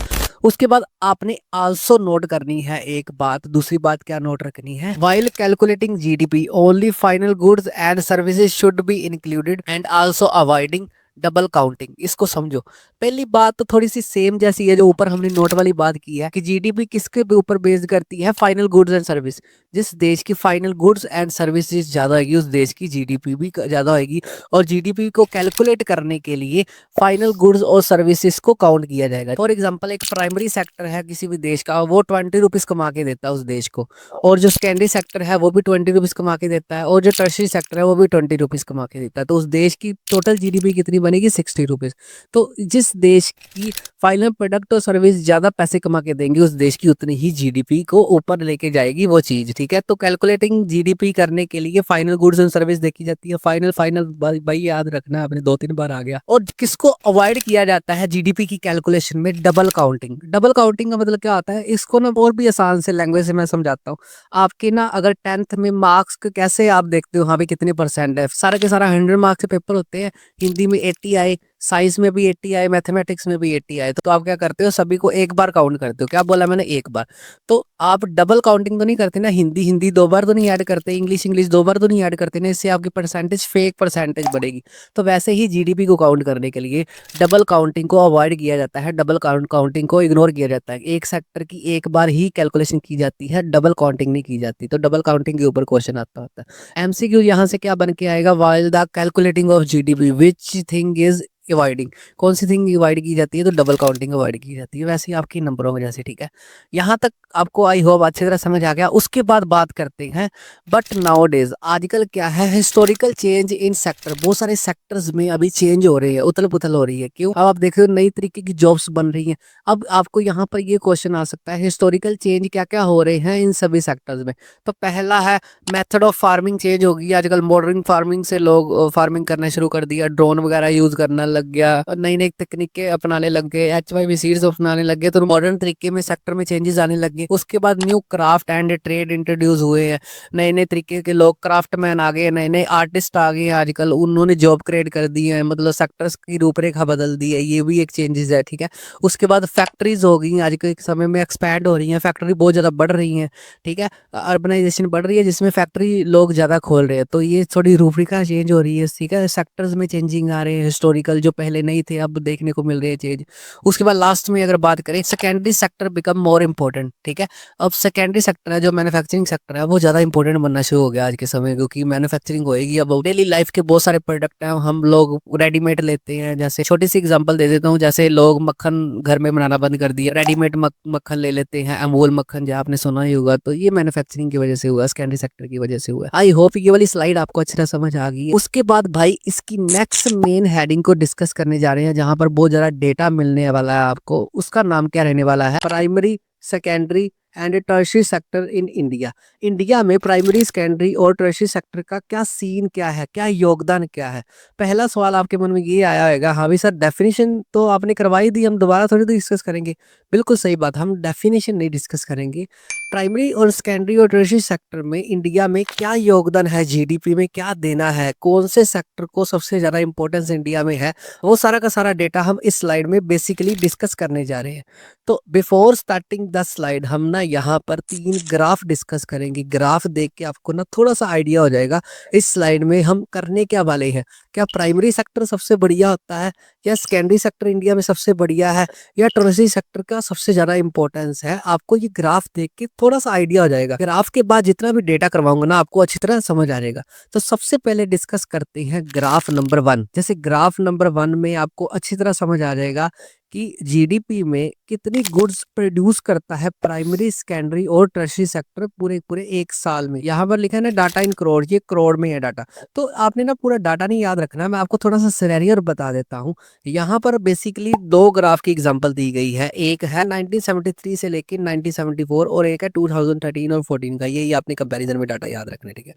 उसके बाद आपने आल्सो नोट करनी है एक बात, दूसरी बात क्या नोट रखनी है, while calculating GDP only final goods and services should be included and also avoiding double counting, इसको समझो। पहली बात तो थोड़ी सी सेम जैसी है जो ऊपर हमने नोट वाली बात की है कि जीडीपी किसके ऊपर बेस करती है, फाइनल गुड्स एंड सर्विस। जिस देश की फाइनल गुड्स एंड सर्विसेज ज्यादा होगी उस देश की जीडीपी भी ज्यादा होगी। और जीडीपी को कैलकुलेट करने के लिए फाइनल गुड्स और सर्विसेज को काउंट किया जाएगा। फॉर एग्जाम्पल एक प्राइमरी सेक्टर है किसी भी देश का, वो 20 रुपीज कमा के देता है उस देश को, और जो सेकेंडरी सेक्टर है वो भी 20 रुपीज कमा के देता है, और जो टर्शरी सेक्टर है वो भी 20 रुपीज कमा के देता है। तो उस देश की टोटल जीडीपी कितनी बनेगी, 60 रुपीज। तो जिस देश की फाइनल प्रोडक्ट और सर्विस ज्यादा पैसे कमा के देंगे उस देश की उतनी ही जीडीपी को ऊपर लेके जाएगी वो चीज, ठीक है। तो कैलकुलेटिंग जीडीपी करने के लिए फाइनल गुड्स एंड सर्विस देखी जाती है। फाइनल फाइनल भाई याद रखना, आपने 2-3 बार आ गया। और किसको अवॉइड किया जाता है जीडीपी की कैलकुलेशन में, डबल काउंटिंग। डबल काउंटिंग का मतलब क्या होता है, इसको ना और भी आसान से लैंग्वेज से मैं समझाता हूँ। आपके ना अगर 10th में मार्क्स कैसे आप देखते हो, हाँ भी कितने परसेंट है, सारा के सारा 100 मार्क्स के पेपर होते हैं। हिंदी में 80 आए, साइंस में भी 80 आए, मैथमेटिक्स में भी 80 आए, तो आप क्या करते हो, सभी को एक बार काउंट करते हो। क्या बोला मैंने, एक बार। तो आप डबल काउंटिंग तो नहीं करते ना, हिंदी हिंदी 2 बार तो नहीं ऐड करते, इंग्लिश इंग्लिश 2 बार तो नहीं ऐड करते ना, इससे आपकी परसेंटेज फेक परसेंटेज बढ़ेगी। तो वैसे ही जीडीपी को काउंट करने के लिए डबल काउंटिंग को अवॉइड किया जाता है, डबल काउंटिंग को इग्नोर किया जाता है। एक सेक्टर की एक बार ही कैलकुलेशन की जाती है, डबल काउंटिंग नहीं की जाती। तो डबल काउंटिंग के ऊपर क्वेश्चन आता होता है। एमसीक्यू यहाँ से क्या बन के आएगा, while the calculating of GDP which thing is avoiding, कौन सी थिंग अवॉइड की जाती है, तो डबल काउंटिंग अवॉइड की जाती है। वैसे ही आपकी नंबरों वजह से, ठीक है। यहाँ तक आपको आई होप अच्छी तरह समझ आ गया। उसके बाद बात करते हैं बट नाउ डेज, आजकल क्या है, हिस्टोरिकल चेंज इन सेक्टर। बहुत सारे सेक्टर्स में अभी चेंज हो रही है, उथल पुथल हो रही है। क्यों, अब आप देख रहे हो नई तरीके की जॉब्स बन रही हैं। अब आपको यहाँ पर ये क्वेश्चन आ सकता है, हिस्टोरिकल चेंज क्या क्या हो रहे हैं इन सभी सेक्टर्स में। तो पहला है मेथड ऑफ फार्मिंग चेंज होगी। आजकल मॉडर्न फार्मिंग से लोग फार्मिंग करना शुरू कर दिया, ड्रोन वगैरह यूज करना लग गया, नई नई तकनीकें अपनाने लग गए, HYV सीड्स अपनाने लग गए। तो मॉडर्न तरीके में सेक्टर में चेंजेस आने लग गए। उसके बाद new craft and trade introduce हुए हैं, नए नए तरीके के लोग, क्राफ्टमैन आ गए, नए नए आर्टिस्ट आ गए हैं आजकल, उन्होंने जॉब क्रिएट कर दी है, मतलब सेक्टर्स की रूपरेखा बदल दी है। ये भी एक चेंजेस है, ठीक है। उसके बाद फैक्ट्रीज हो गई, आज के समय में एक्सपैंड हो रही हैं, फैक्ट्री बहुत ज्यादा बढ़ रही हैं, ठीक है। अर्बनाइजेशन बढ़ रही है जिसमें फैक्ट्री लोग ज्यादा खोल रहे हैं, तो ये थोड़ी रूपरेखा चेंज हो रही है, ठीक है। सेक्टर्स में चेंजिंग आ रहे हैं, हिस्टोरिकल जो पहले नहीं थे अब देखने को मिल रहे हैं चेंज। उसके बाद लास्ट में अगर बात करें, secondary sector become more important, ठीक है। अब सेकेंडरी सेक्टर है जो मैन्युफैक्चरिंग सेक्टर है वो ज्यादा इंपॉर्टेंट बनना शुरू हो गया आज के समय, क्योंकि मैन्युफैक्चरिंग होएगी। अब डेली लाइफ के बहुत सारे प्रोडक्ट हैं हम लोग रेडीमेड लेते हैं। जैसे छोटी सी एग्जांपल दे देता हूँ, जैसे लोग मक्खन घर में बनाना बंद कर दिया, रेडीमेड मक्खन ले लेते हैं, अमूल मक्खन जो आपने सुना ही होगा। तो ये मैन्युफैक्चरिंग की वजह से हुआ, सेकेंडरी सेक्टर की वजह से हुआ। आई होप ये वाली स्लाइड आपको अच्छी तरह समझ आ गई है। उसके बाद भाई इसकी नेक्स्ट मेन हेडिंग को डिस्कस करने जा रहे हैं, जहां पर बहुत ज्यादा डेटा मिलने वाला है आपको। उसका नाम क्या रहने वाला है, primary secondary and tertiary sector in India. India में प्राइमरी सेकेंडरी और टर्शियरी सेक्टर का क्या सीन क्या है, क्या योगदान क्या है। पहला सवाल आपके मन में ये आया होगा, हाँ भी सर डेफिनेशन तो आपने करवाई दी, हम दोबारा थोड़ी तो डिस्कस करेंगे। बिल्कुल सही बात, हम डेफिनेशन नहीं डिस्कस करेंगे। प्राइमरी और सेकेंडरी और टर्शियरी सेक्टर में इंडिया में क्या योगदान है, जीडीपी में क्या देना है, कौन से सेक्टर को सबसे ज्यादा इंपॉर्टेंस इंडिया में है, वो सारा का सारा डेटा हम इस स्लाइड में बेसिकली डिस्कस करने जा रहे हैं। तो बिफोर स्टार्टिंग द स्लाइड हम ना यहाँ पर 3 ग्राफ डिस्कस करेंगे। ग्राफ देख के आपको ना थोड़ा सा आइडिया हो जाएगा इस स्लाइड में हम करने क्या वाले हैं। क्या प्राइमरी सेक्टर सबसे बढ़िया होता है, या सेकेंडरी सेक्टर इंडिया में सबसे बढ़िया है, या टर्शियरी सेक्टर का सबसे ज्यादा इंपॉर्टेंस है। आपको ये ग्राफ देख के थोड़ा सा आइडिया हो जाएगा। ग्राफ के बाद जितना भी डेटा करवाऊंगा ना आपको अच्छी तरह समझ आ जाएगा। तो सबसे पहले डिस्कस करते हैं ग्राफ नंबर 1। जैसे ग्राफ नंबर 1 में आपको अच्छी तरह समझ आ जाएगा कि जीडीपी में कितनी गुड्स प्रोड्यूस करता है प्राइमरी सेकेंडरी और टर्शियरी सेक्टर पूरे पूरे एक साल में। यहाँ पर लिखा है ना डाटा इन करोड़, ये करोड़ में है डाटा। तो आपने ना पूरा डाटा नहीं याद रखना, मैं आपको थोड़ा सा सिनेरियो बता देता हूँ। यहाँ पर बेसिकली 2 ग्राफ की एग्जांपल दी गई है, एक है 1973 से लेकर 1974 और एक है 2013 और 14 का। ये आपने कंपैरिजन में डाटा याद रखना है, ठीक है।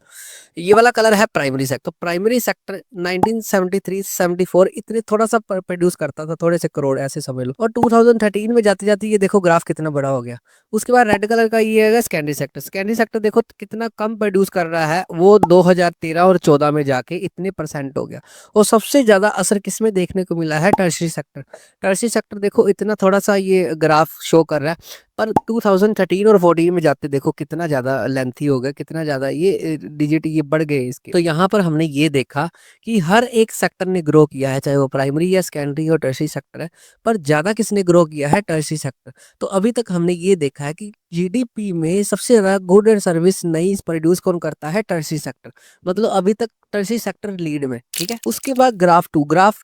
ये वाला कलर है प्राइमरी सेक्टर। प्राइमरी सेक्टर 1973 74 इतने थोड़ा सा प्रोड्यूस करता था, थोड़े से करोड़ ऐसे समझ लो। और 2013 में जाते जाते ये देखो ग्राफ कितना बड़ा हो गया। उसके बाद रेड कलर का ये है सेकेंडरी सेक्टर। सेकेंडरी सेक्टर देखो कितना कम प्रोड्यूस कर रहा है, वो 2013 और 14 में जाके इतने परसेंट हो गया। और सबसे ज्यादा असर किसमें देखने को मिला है? Tertiary sector. टर्शरी सेक्टर देखो इतना थोड़ा सा ये ग्राफ शो कर रहा है, पर 2013 और 14 में जाते देखो कितना ज्यादा लेंथी हो गया, कितना ज्यादा ये डिजिट ये बढ़ गए इसके। तो यहाँ पर हमने ये देखा कि हर एक सेक्टर ने ग्रो किया है, चाहे वो प्राइमरी या सेकेंडरी और टर्शरी सेक्टर है, पर ज्यादा किसने ग्रो किया है? Tertiary sector. तो अभी तक हमने ये देखा है कि जीडीपी में सबसे ज्यादा गुड एंड सर्विस नई प्रोड्यूस कौन करता है? Tertiary sector. मतलब अभी तक टर्शरी सेक्टर लीड में, ठीक है। उसके बाद ग्राफ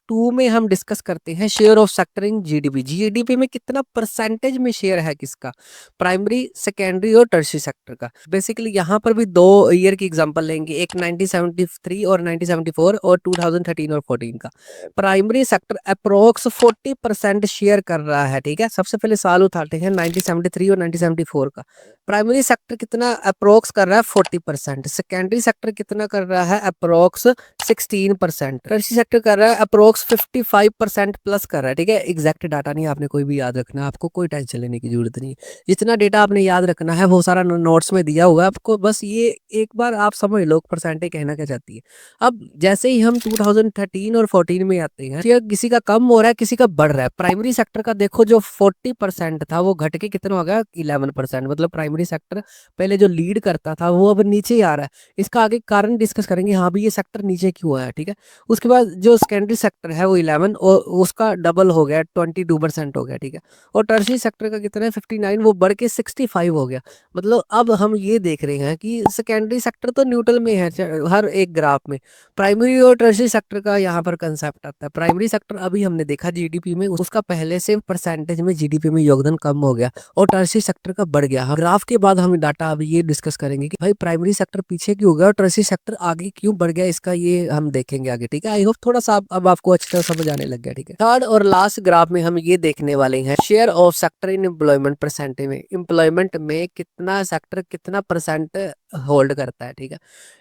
टू में हम डिस्कस करते हैं share of sector in GDP. GDP में कितना परसेंटेज में शेयर है किसका? प्राइमरी, सेकेंडरी और टर्शरी सेक्टर का। बेसिकली यहाँ पर भी 2 ईयर की एग्जांपल लेंगे, एक 1973 और 1974 और 2013 और 14 का। प्राइमरी सेक्टर अप्रोक्स 40% शेयर कर रहा है, ठीक है। सबसे पहले साल उठाते हैं 1973 और 1974 का। प्राइमरी सेक्टर कितना अप्रोक्स कर रहा है? 40%। सेकेंडरी सेक्टर कितना कर रहा है? अप्रोक्स 16%। टर्शरी सेक्टर कर रहा है अप्रोक्स 55% प्लस कर रहा है, ठीक है। एग्जैक्ट डाटा नहीं आपने कोई भी याद रखना, आपको कोई टेंशन लेने की जरूरत नहीं। जितना डेटा आपने याद रखना है वो सारा नोट्स में दिया हुआ है आपको, बस ये एक बार आप समझ लो परसेंटेज कहना क्या चाहती है। अब जैसे ही हम 2013 और 14 में आते हैं, शेयर किसी का कम हो रहा है, किसी का बढ़ रहा है। प्राइमरी सेक्टर का देखो जो 40% था वो घट के कितना हो गया? 11%। मतलब प्राइमरी सेक्टर पहले जो लीड करता था वो अब नीचे ही आ रहा है। इसका आगे कारण डिस्कस करेंगे, हाँ भी ये सेक्टर नीचे क्यों आया, ठीक है। उसके बाद जो सेकेंडरी सेक्टर है वो 11 और उसका डबल हो गया, 22% हो गया, ठीक है। और टर्शरी सेक्टर का कितना है? 59, वो बढ़ के 65 हो गया। मतलब अब हम ये देख रहे हैं कि सेकेंडरी सेक्टर तो न्यूट्रल में है हर एक ग्राफ में। प्राइमरी और टर्शरी सेक्टर का यहाँ पर कंसेप्ट आता है। प्राइमरी सेक्टर अभी हमने देखा जीडीपी में उसका पहले से परसेंटेज में जीडीपी में योगदान कम हो गया और टर्शरी सेक्टर का बढ़ गया। ग्राफ के बाद हम डाटा अभी ये डिस्कस करेंगे कि भाई प्राइमरी सेक्टर पीछे क्यों हो गया और टर्शरी सेक्टर आगे क्यों बढ़ गया, इसका ये हम देखेंगे आगे, ठीक है। आई होप थोड़ा सा अब आपको अच्छी तरह समझ आने लग गया, ठीक है। थर्ड और लास्ट ग्राफ में हम ये देखने वाले हैं share of sector in employment percentage में। एम्प्लॉयमेंट में कितना सेक्टर कितना परसेंट होल्ड करता है, ठीक है।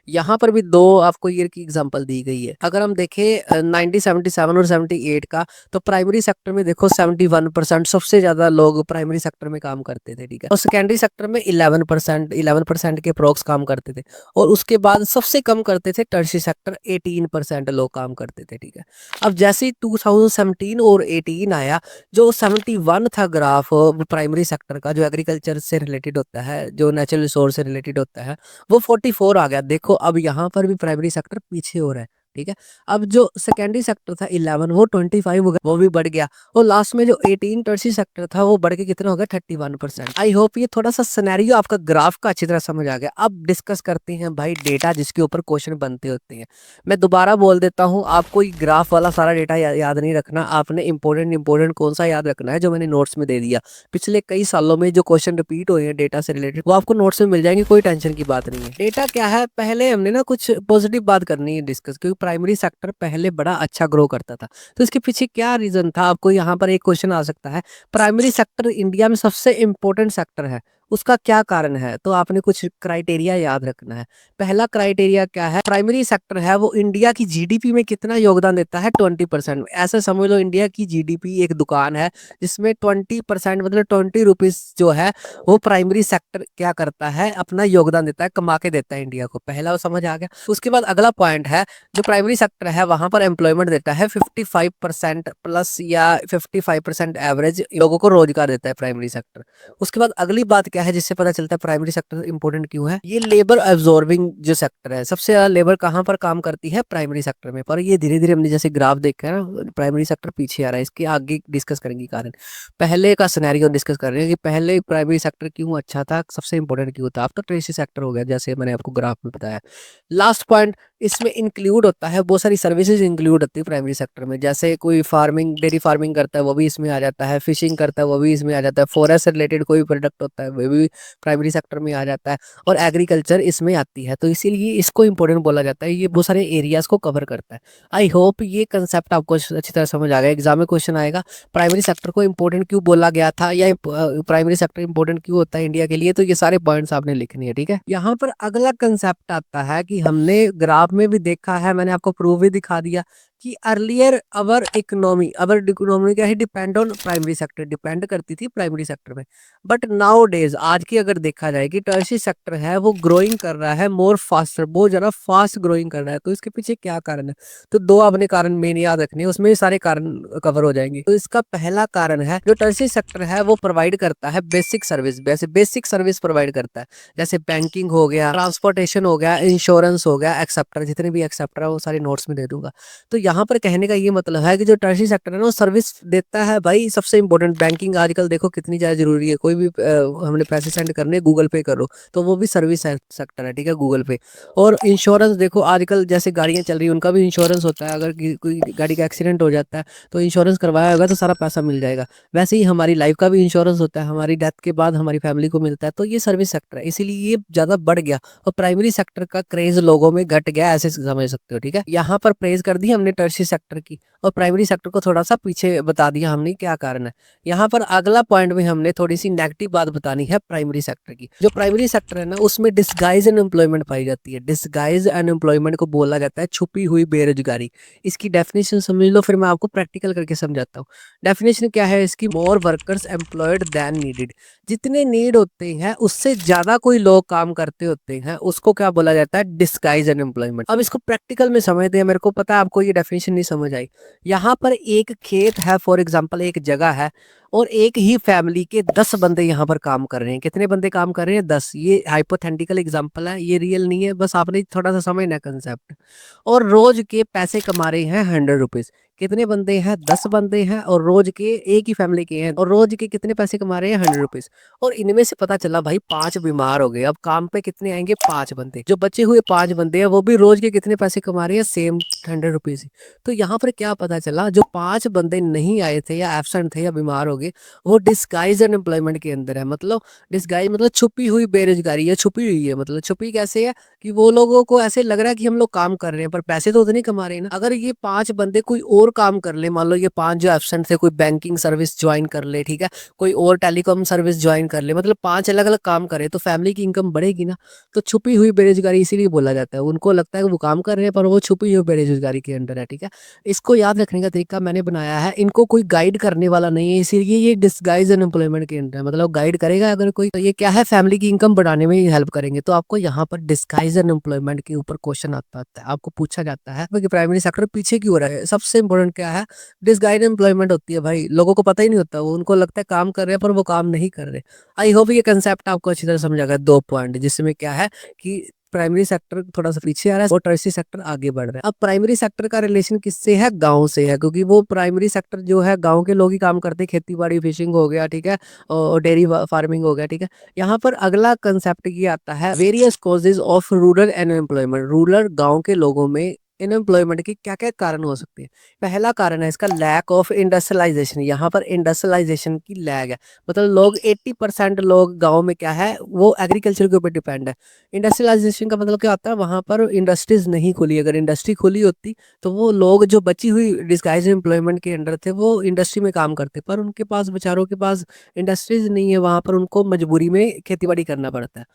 यहाँ पर भी 2 आपको ईयर की एग्जांपल दी गई है। अगर हम देखें 1977 और 78 का, तो प्राइमरी सेक्टर में देखो 71% सबसे ज्यादा लोग प्राइमरी सेक्टर में काम करते थे, ठीक है। और सेकेंडरी सेक्टर में 11% के अप्रोक्स काम करते थे। और उसके बाद सबसे कम करते थे टर्शरी सेक्टर, 18% लोग काम करते थे, ठीक है। अब जैसे ही 2017 और 18 आया, जो 71 था ग्राफ प्राइमरी सेक्टर का, जो एग्रीकल्चर से रिलेटेड होता है, जो नेचुरल रिसोर्स से रिलेटेड होता है, वो 44 आ गया। देखो अब यहाँ पर भी प्राइमरी सेक्टर पीछे हो रहा है, ठीक है। अब जो सेकेंडरी सेक्टर था 11, वो 25 हो गया, वो भी बढ़ गया। और लास्ट में जो 18 टर्शरी सेक्टर था वो बढ़ के कितना हो गया? 31%। आई होप ये थोड़ा सा सिनेरियो आपका ग्राफ का अच्छी तरह समझ आ गया। अब डिस्कस करते हैं भाई डेटा जिसके ऊपर क्वेश्चन बनते होते हैं। मैं दोबारा बोल देता हूँ, आपको ये ग्राफ वाला सारा डेटा याद नहीं रखना, आपने इंपॉर्टेंट कौन सा याद रखना है जो मैंने नोट्स में दे दिया। पिछले कई सालों में जो क्वेश्चन रिपीट हुए हैं डेटा से रिलेटेड, वो आपको नोट्स में मिल जाएंगे, कोई टेंशन की बात नहीं है। डेटा क्या है, पहले हमने ना कुछ पॉजिटिव बात करनी है डिस्कस, क्योंकि प्राइमरी सेक्टर पहले बड़ा अच्छा ग्रो करता था। तो इसके पीछे क्या रीजन था? आपको यहाँ पर एक क्वेश्चन आ सकता है, प्राइमरी सेक्टर इंडिया में सबसे इंपॉर्टेंट सेक्टर है, उसका क्या कारण है? तो आपने कुछ क्राइटेरिया याद रखना है। पहला क्राइटेरिया क्या है? प्राइमरी सेक्टर है वो इंडिया की जीडीपी में कितना योगदान देता है? 20%। ऐसा समझ लो इंडिया की जीडीपी एक दुकान है जिसमें 20% मतलब 20 रुपीज जो है वो प्राइमरी सेक्टर क्या करता है? अपना योगदान देता है, कमा के देता है इंडिया को। पहला वो समझ आ गया। उसके बाद अगला पॉइंट है, जो प्राइमरी सेक्टर है वहां पर एम्प्लॉयमेंट देता है 55% प्लस या 55% एवरेज लोगों को रोजगार देता है प्राइमरी सेक्टर। उसके बाद अगली बात क्या है जिससे पता चलता है प्राइमरी सेक्टर इंपॉर्टेंट क्यों है? ये लेबर एब्जॉर्बिंग जो सेक्टर है, सबसे ज्यादा लेबर कहाँ पर काम करती है? प्राइमरी सेक्टर में। पर ये धीरे धीरे हमने जैसे ग्राफ देखा है ना, प्राइमरी सेक्टर पीछे आ रहा है। इसके आगे डिस्कस करेंगे कारण। पहले का सिनेरियो डिस्कस कर रहे हैं कि पहले प्राइमरी सेक्टर क्यों अच्छा था, सबसे इंपॉर्टेंट क्यों था। अब तो टर्शरी सेक्टर हो गया जैसे मैंने आपको ग्राफ में बताया। लास्ट पॉइंट, इसमें इंक्लूड होता है बहुत सारी सर्विसेज इंक्लूड होती है प्राइमरी सेक्टर में। जैसे कोई फार्मिंग, डेयरी फार्मिंग करता है वो भी इसमें आ जाता है, फिशिंग करता है वो भी इसमें आ जाता है, फॉरेस्ट से रिलेटेड कोई प्रोडक्ट होता है वो भी प्राइमरी सेक्टर में आ जाता है, और एग्रीकल्चर इसमें आती है। तो इसीलिए इसको इंपॉर्टेंट बोला जाता है, ये बहुत सारे एरियाज को कवर करता है। आई होप ये कंसेप्ट आपको अच्छी तरह समझ आ गया। एग्जाम में क्वेश्चन आएगा प्राइमरी सेक्टर को इंपॉर्टेंट क्यों बोला गया था, या प्राइमरी सेक्टर इंपॉर्टेंट क्यों होता है इंडिया के लिए, तो ये सारे पॉइंट्स आपने लिखने हैं, ठीक है। यहाँ पर अगला कंसेप्ट आता है कि हमने ग्राफ में भी देखा है, मैंने आपको प्रूफ भी दिखा दिया कि अर्लियर अवर इकोनॉमी क्या है, depend on primary sector, depend करती थी प्राइमरी सेक्टर में। बट नाउ डेज आज की अगर देखा जाए कि टर्शियरी सेक्टर है वो ग्रोइंग कर रहा है मोर फास्टर, बहुत ज़्यादा फास्ट ग्रोइंग कर रहा है। तो इसके पीछे क्या कारण है? तो दो आपने कारण मेन याद रखने हैं, उसमें सारे कारण कवर हो जाएंगे। तो इसका पहला कारण है, जो टर्शियरी सेक्टर है वो प्रोवाइड करता है बेसिक सर्विस, वैसे बेसिक सर्विस प्रोवाइड करता है, जैसे बैंकिंग हो गया, ट्रांसपोर्टेशन हो गया, इंश्योरेंस हो गया, एक्सेप्टर, जितने भी एक्सेप्टर है वो सारे नोट्स में दे दूंगा। तो यहाँ पर कहने का ये मतलब है कि जो टर्शियरी सेक्टर है ना वो सर्विस देता है भाई। सबसे इंपॉर्टेंट बैंकिंग आजकल देखो कितनी ज़्यादा जरूरी है, कोई भी हमने पैसे सेंड करने गूगल पे करो तो वो भी सर्विस सेक्टर है, ठीक है, गूगल पे। और इंश्योरेंस देखो आजकल जैसे गाड़ियाँ चल रही है उनका भी इंश्योरेंस होता है, अगर कोई गाड़ी का एक्सीडेंट हो जाता है तो इंश्योरेंस करवाया होगा तो सारा पैसा मिल जाएगा। वैसे ही हमारी लाइफ का भी इंश्योरेंस होता है, हमारी डेथ के बाद हमारी फैमिली को मिलता है। तो ये सर्विस सेक्टर है, इसीलिए ये ज़्यादा बढ़ गया और प्राइमरी सेक्टर का क्रेज लोगों में घट गया, ऐसे समझ सकते हो, ठीक है। यहाँ पर प्रेज कर दी हमने टर्शियरी सेक्टर की और प्राइमरी सेक्टर को थोड़ा सा पीछे बता दिया हमने क्या कारण है। यहाँ पर अगला पॉइंट में हमने थोड़ी सी नेगेटिव बात बतानी है प्राइमरी सेक्टर की। जो प्राइमरी सेक्टर है ना उसमें डिसगाइज अनएम्प्लॉयमेंट पाई जाती है। डिसगाइज अनएम्प्लॉयमेंट को बोला जाता है छुपी हुई बेरोजगारी। इसकी डेफिनेशन समझ लो, फिर मैं आपको प्रैक्टिकल करके समझाता हूँ। डेफिनेशन क्या है इसकी? मोर वर्कर्स एम्प्लॉयड देन नीडेड। जितने नीड होते हैं उससे ज्यादा कोई लोग काम करते होते हैं, उसको क्या बोला जाता है? Disguise unemployment. अब इसको प्रैक्टिकल में समझते हैं, मेरे को पता है आपको ये डेफिनेशन नहीं समझ आई। यहाँ पर एक खेत है, फॉर एग्जाम्पल एक जगह है और एक ही फैमिली के 10 बंदे यहाँ पर काम कर रहे हैं। कितने बंदे काम कर रहे हैं? 10। ये हाइपोथेटिकल एग्जाम्पल है, ये रियल नहीं है, बस आपने थोड़ा सा समझना कंसेप्ट। और रोज के पैसे कमा रहे हैं 100 रुपीज। कितने बंदे हैं? 10 बंदे हैं और रोज के, एक ही फैमिली के हैं और रोज के कितने पैसे कमा रहे हैं? 100 रुपीज। और इनमें से पता चला भाई 5 बीमार हो गए, अब काम पे कितने आएंगे? 5 बंदे। जो बचे हुए 5 बंदे हैं वो भी रोज के कितने पैसे कमा रहे हैं? Same 100 rupees. तो यहाँ पर क्या पता चला, जो 5 बंदे नहीं आए थे या एबसेंट थे या बीमार हो गए वो डिस्गाइज अनएम्प्लॉयमेंट के अंदर है। मतलब डिस्गाइज मतलब छुपी हुई बेरोजगारी है, छुपी हुई है। मतलब छुपी कैसे है कि वो लोगों को ऐसे लग रहा है कि हम लोग काम कर रहे हैं पर पैसे तो उतने कमा रहे हैं ना। अगर ये 5 बंदे कोई और काम कर ले, मान लो ये 5 जो एबसेंट थे कोई बैंकिंग सर्विस ज्वाइन कर ले, ठीक है, कोई और टेलीकॉम सर्विस ज्वाइन कर ले, मतलब 5 अलग अलग काम करे तो फैमिली की इनकम बढ़ेगी ना। तो छुपी हुई बेरोजगारी इसीलिए बोला जाता है। उनको लगता है कि वो काम कर रहे हैं पर वो छुपी हुई बेरोजगारी के अंदर है, ठीक है। इसको याद रखने का तरीका मैंने बनाया है, इनको कोई गाइड करने वाला नहीं है इसीलिए ये डिस्गाइज अनएम्प्लॉयमेंट के अंदर है। मतलब गाइड करेगा अगर कोई तो ये क्या है, फैमिली की इनकम बढ़ाने में हेल्प करेंगे। तो आपको यहाँ पर डिस्गाइज अनएम्प्लॉयमेंट के ऊपर क्वेश्चन आता है, आपको पूछा जाता है कि प्राइमरी सेक्टर पीछे क्यों हो रहा है। सबसे इंपॉर्टेंट क्या है? डिस्गाइज एम्प्लॉयमेंट होती है भाई, लोगों को पता ही नहीं होता, वो उनको लगता है काम कर रहे हैं पर वो काम नहीं कर रहे। आई होप ये कंसेप्ट आपको अच्छी तरह समझ आ गया। 2 पॉइंट जिसमें क्या है कि प्राइमरी सेक्टर थोड़ा सा पीछे आ रहा है और टर्शियरी सेक्टर आगे बढ़ रहा है। अब प्राइमरी सेक्टर का रिलेशन किससे है? गांव से है, क्योंकि वो प्राइमरी सेक्टर जो है गांव के लोग ही काम करते हैं। खेती बाड़ी, फिशिंग हो गया, ठीक है, और डेयरी फार्मिंग हो गया, ठीक है। यहाँ पर अगला कंसेप्ट ये आता है various causes of rural unemployment. Rural गाँव के लोगों में अनएम्प्लॉयमेंट के क्या क्या कारण हो सकते हैं? पहला कारण है इसका लैक ऑफ इंडस्ट्रियलाइजेशन। यहाँ पर इंडस्ट्रियलाइजेशन की लैग है, मतलब लोग 80% लोग गांव में क्या है वो एग्रीकल्चर के ऊपर डिपेंड है। इंडस्ट्रियलाइजेशन का मतलब क्या होता है? वहां पर इंडस्ट्रीज नहीं खुली, अगर इंडस्ट्री खुली होती तो वो लोग जो बची हुई डिस्गाइज एम्प्लॉयमेंट के अंडर थे वो इंडस्ट्री में काम करते, पर उनके पास बेचारों के पास इंडस्ट्रीज नहीं है, वहां पर उनको मजबूरी में खेती बाड़ी करना पड़ता है।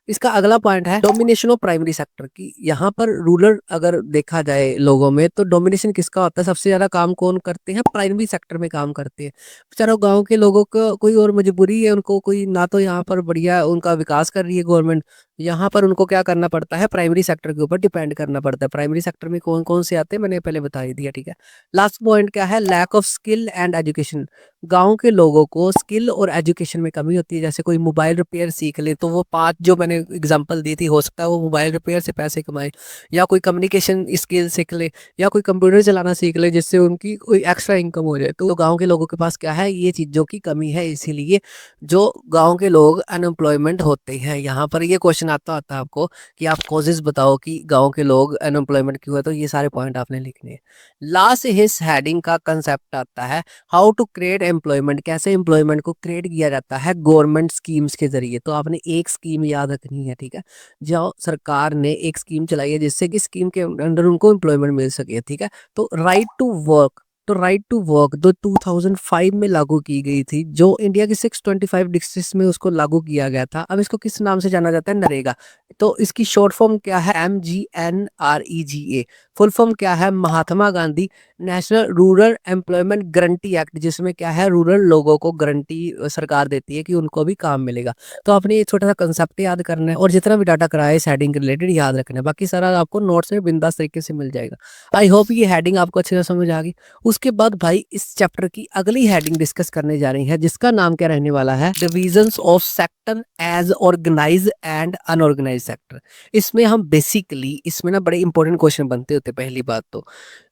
इसका अगला पॉइंट है डोमिनेशन ऑफ प्राइमरी सेक्टर की। यहाँ पर रूरल अगर देखा जाए लोगों में तो डोमिनेशन किसका होता है? सबसे ज्यादा काम कौन करते हैं? प्राइमरी सेक्टर में काम करते हैं। बेचारों गांव के लोगों को कोई और मजबूरी है, उनको कोई ना तो यहाँ पर बढ़िया उनका विकास कर रही है गवर्नमेंट, यहाँ पर उनको क्या करना पड़ता है? प्राइमरी सेक्टर के ऊपर डिपेंड करना पड़ता है। प्राइमरी सेक्टर में कौन कौन से आते हैं मैंने पहले बता ही दिया, ठीक है। लास्ट पॉइंट क्या है? Lack of skill and education. गांव के लोगों को स्किल और एजुकेशन में कमी होती है। जैसे कोई मोबाइल रिपेयर सीख ले तो वो 5 जो मैंने एग्जांपल दी थी, हो सकता है वो मोबाइल रिपेयर से पैसे कमाए, या कोई कम्युनिकेशन स्किल सीख ले, या कोई कंप्यूटर चलाना सीख ले जिससे उनकी कोई एक्स्ट्रा इनकम हो जाए। तो गांव के लोगों के पास क्या है? ये चीज़ों की कमी है, इसीलिए जो गांव के लोग अनएम्प्लॉयमेंट होते हैं। यहाँ पर ये क्वेश्चन आता है आपको कि आप कॉजेज बताओ कि गांव के लोग अनएम्प्लॉयमेंट क्यों है, तो ये सारे पॉइंट आपने लिखने हैं। लास्ट हिस हेडिंग का कंसेप्ट आता है हाउ टू क्रिएट एम्प्लॉयमेंट। कैसे एम्प्लॉयमेंट को क्रिएट किया जाता है? गवर्नमेंट स्कीम्स के जरिए। तो आपने एक स्कीम याद रखनी है, ठीक है, जो सरकार ने एक स्कीम चलाई है जिससे कि स्कीम के अंडर उनको एम्प्लॉयमेंट मिल सके, ठीक है। तो राइट टू वर्क, तो राइट टू वर्क जो 2005 में लागू की गई थी, जो इंडिया के 625 डिस्ट्रिक्ट्स में उसको लागू किया गया था। अब इसको किस नाम से जाना जाता है? नरेगा। तो इसकी शॉर्ट फॉर्म क्या है? MGNREGA। फुल फॉर्म क्या है, Mahatma Gandhi national rural employment guarantee act, जिसमें क्या है रूरल लोगों को गारंटी सरकार देती है कि उनको भी काम मिलेगा। तो आपने ये छोटा सा कंसेप्ट याद करना है और जितना भी डाटा कराया इस हेडिंग के रिलेटेड याद रखना है, बाकी सारा आपको नोट्स में बिंदास तरीके से मिल जाएगा। आई होप ये हेडिंग आपको अच्छे से समझ आ गई। उसके बाद भाई इस चैप्टर की अगली हेडिंग डिस्कस करने जा रही है, जिसका नाम क्या रहने वाला है, divisions of sector as organise and unorganise sector. इसमें हम बेसिकली इसमें ना बड़े इंपॉर्टेंट क्वेश्चन बनते होते हैं। पहली बात तो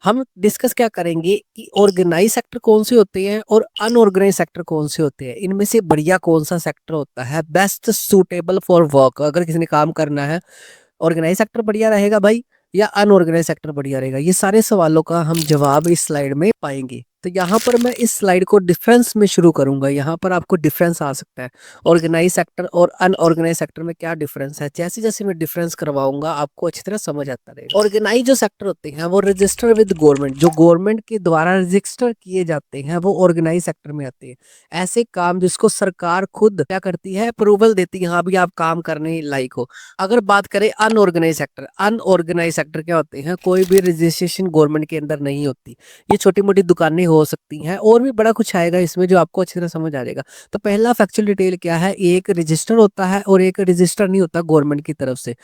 हम डिस्कस क्या करेंगे कि ऑर्गेनाइज सेक्टर कौन से होते हैं और अनऑर्गेनाइज सेक्टर कौन से होते हैं, इनमें से बढ़िया कौन सा सेक्टर होता है, बेस्ट सुटेबल फॉर वर्क, अगर किसी ने काम करना है ऑर्गेनाइज सेक्टर बढ़िया रहेगा भाई या अनऑर्गेनाइज सेक्टर बढ़िया रहेगा। ये सारे सवालों का हम जवाब इस स्लाइड में पाएंगे। तो यहाँ पर मैं इस स्लाइड को डिफरेंस में शुरू करूंगा। यहाँ पर आपको डिफरेंस आ सकता है ऑर्गेनाइज सेक्टर और अनऑर्गेनाइज सेक्टर में क्या डिफरेंस है। जैसे जैसे मैं डिफरेंस करवाऊंगा आपको अच्छी तरह समझ आता रहेगा। ऑर्गेनाइज जो सेक्टर होते हैं वो रजिस्टर विद गवर्नमेंट, जो गवर्नमेंट के द्वारा रजिस्टर किए जाते हैं वो ऑर्गेनाइज सेक्टर में आते हैं। ऐसे काम जिसको सरकार खुद क्या करती है, अप्रूवल देती है, हाँ भी आप काम करने लायक हो। अगर बात करें अनऑर्गेनाइज सेक्टर, अनऑर्गेनाइज सेक्टर क्या होते हैं, कोई भी रजिस्ट्रेशन गवर्नमेंट के अंदर नहीं होती। ये छोटी मोटी दुकानें हो सकती हैं और भी बड़ा कुछ आएगा इसमें जो आपको अच्छी तरह समझ आ जाएगा। तो पहला फैक्चुअल डिटेल क्या है, एक रजिस्टर होता है और एक रजिस्टर नहीं होता गवर्नमेंट की तरफ से।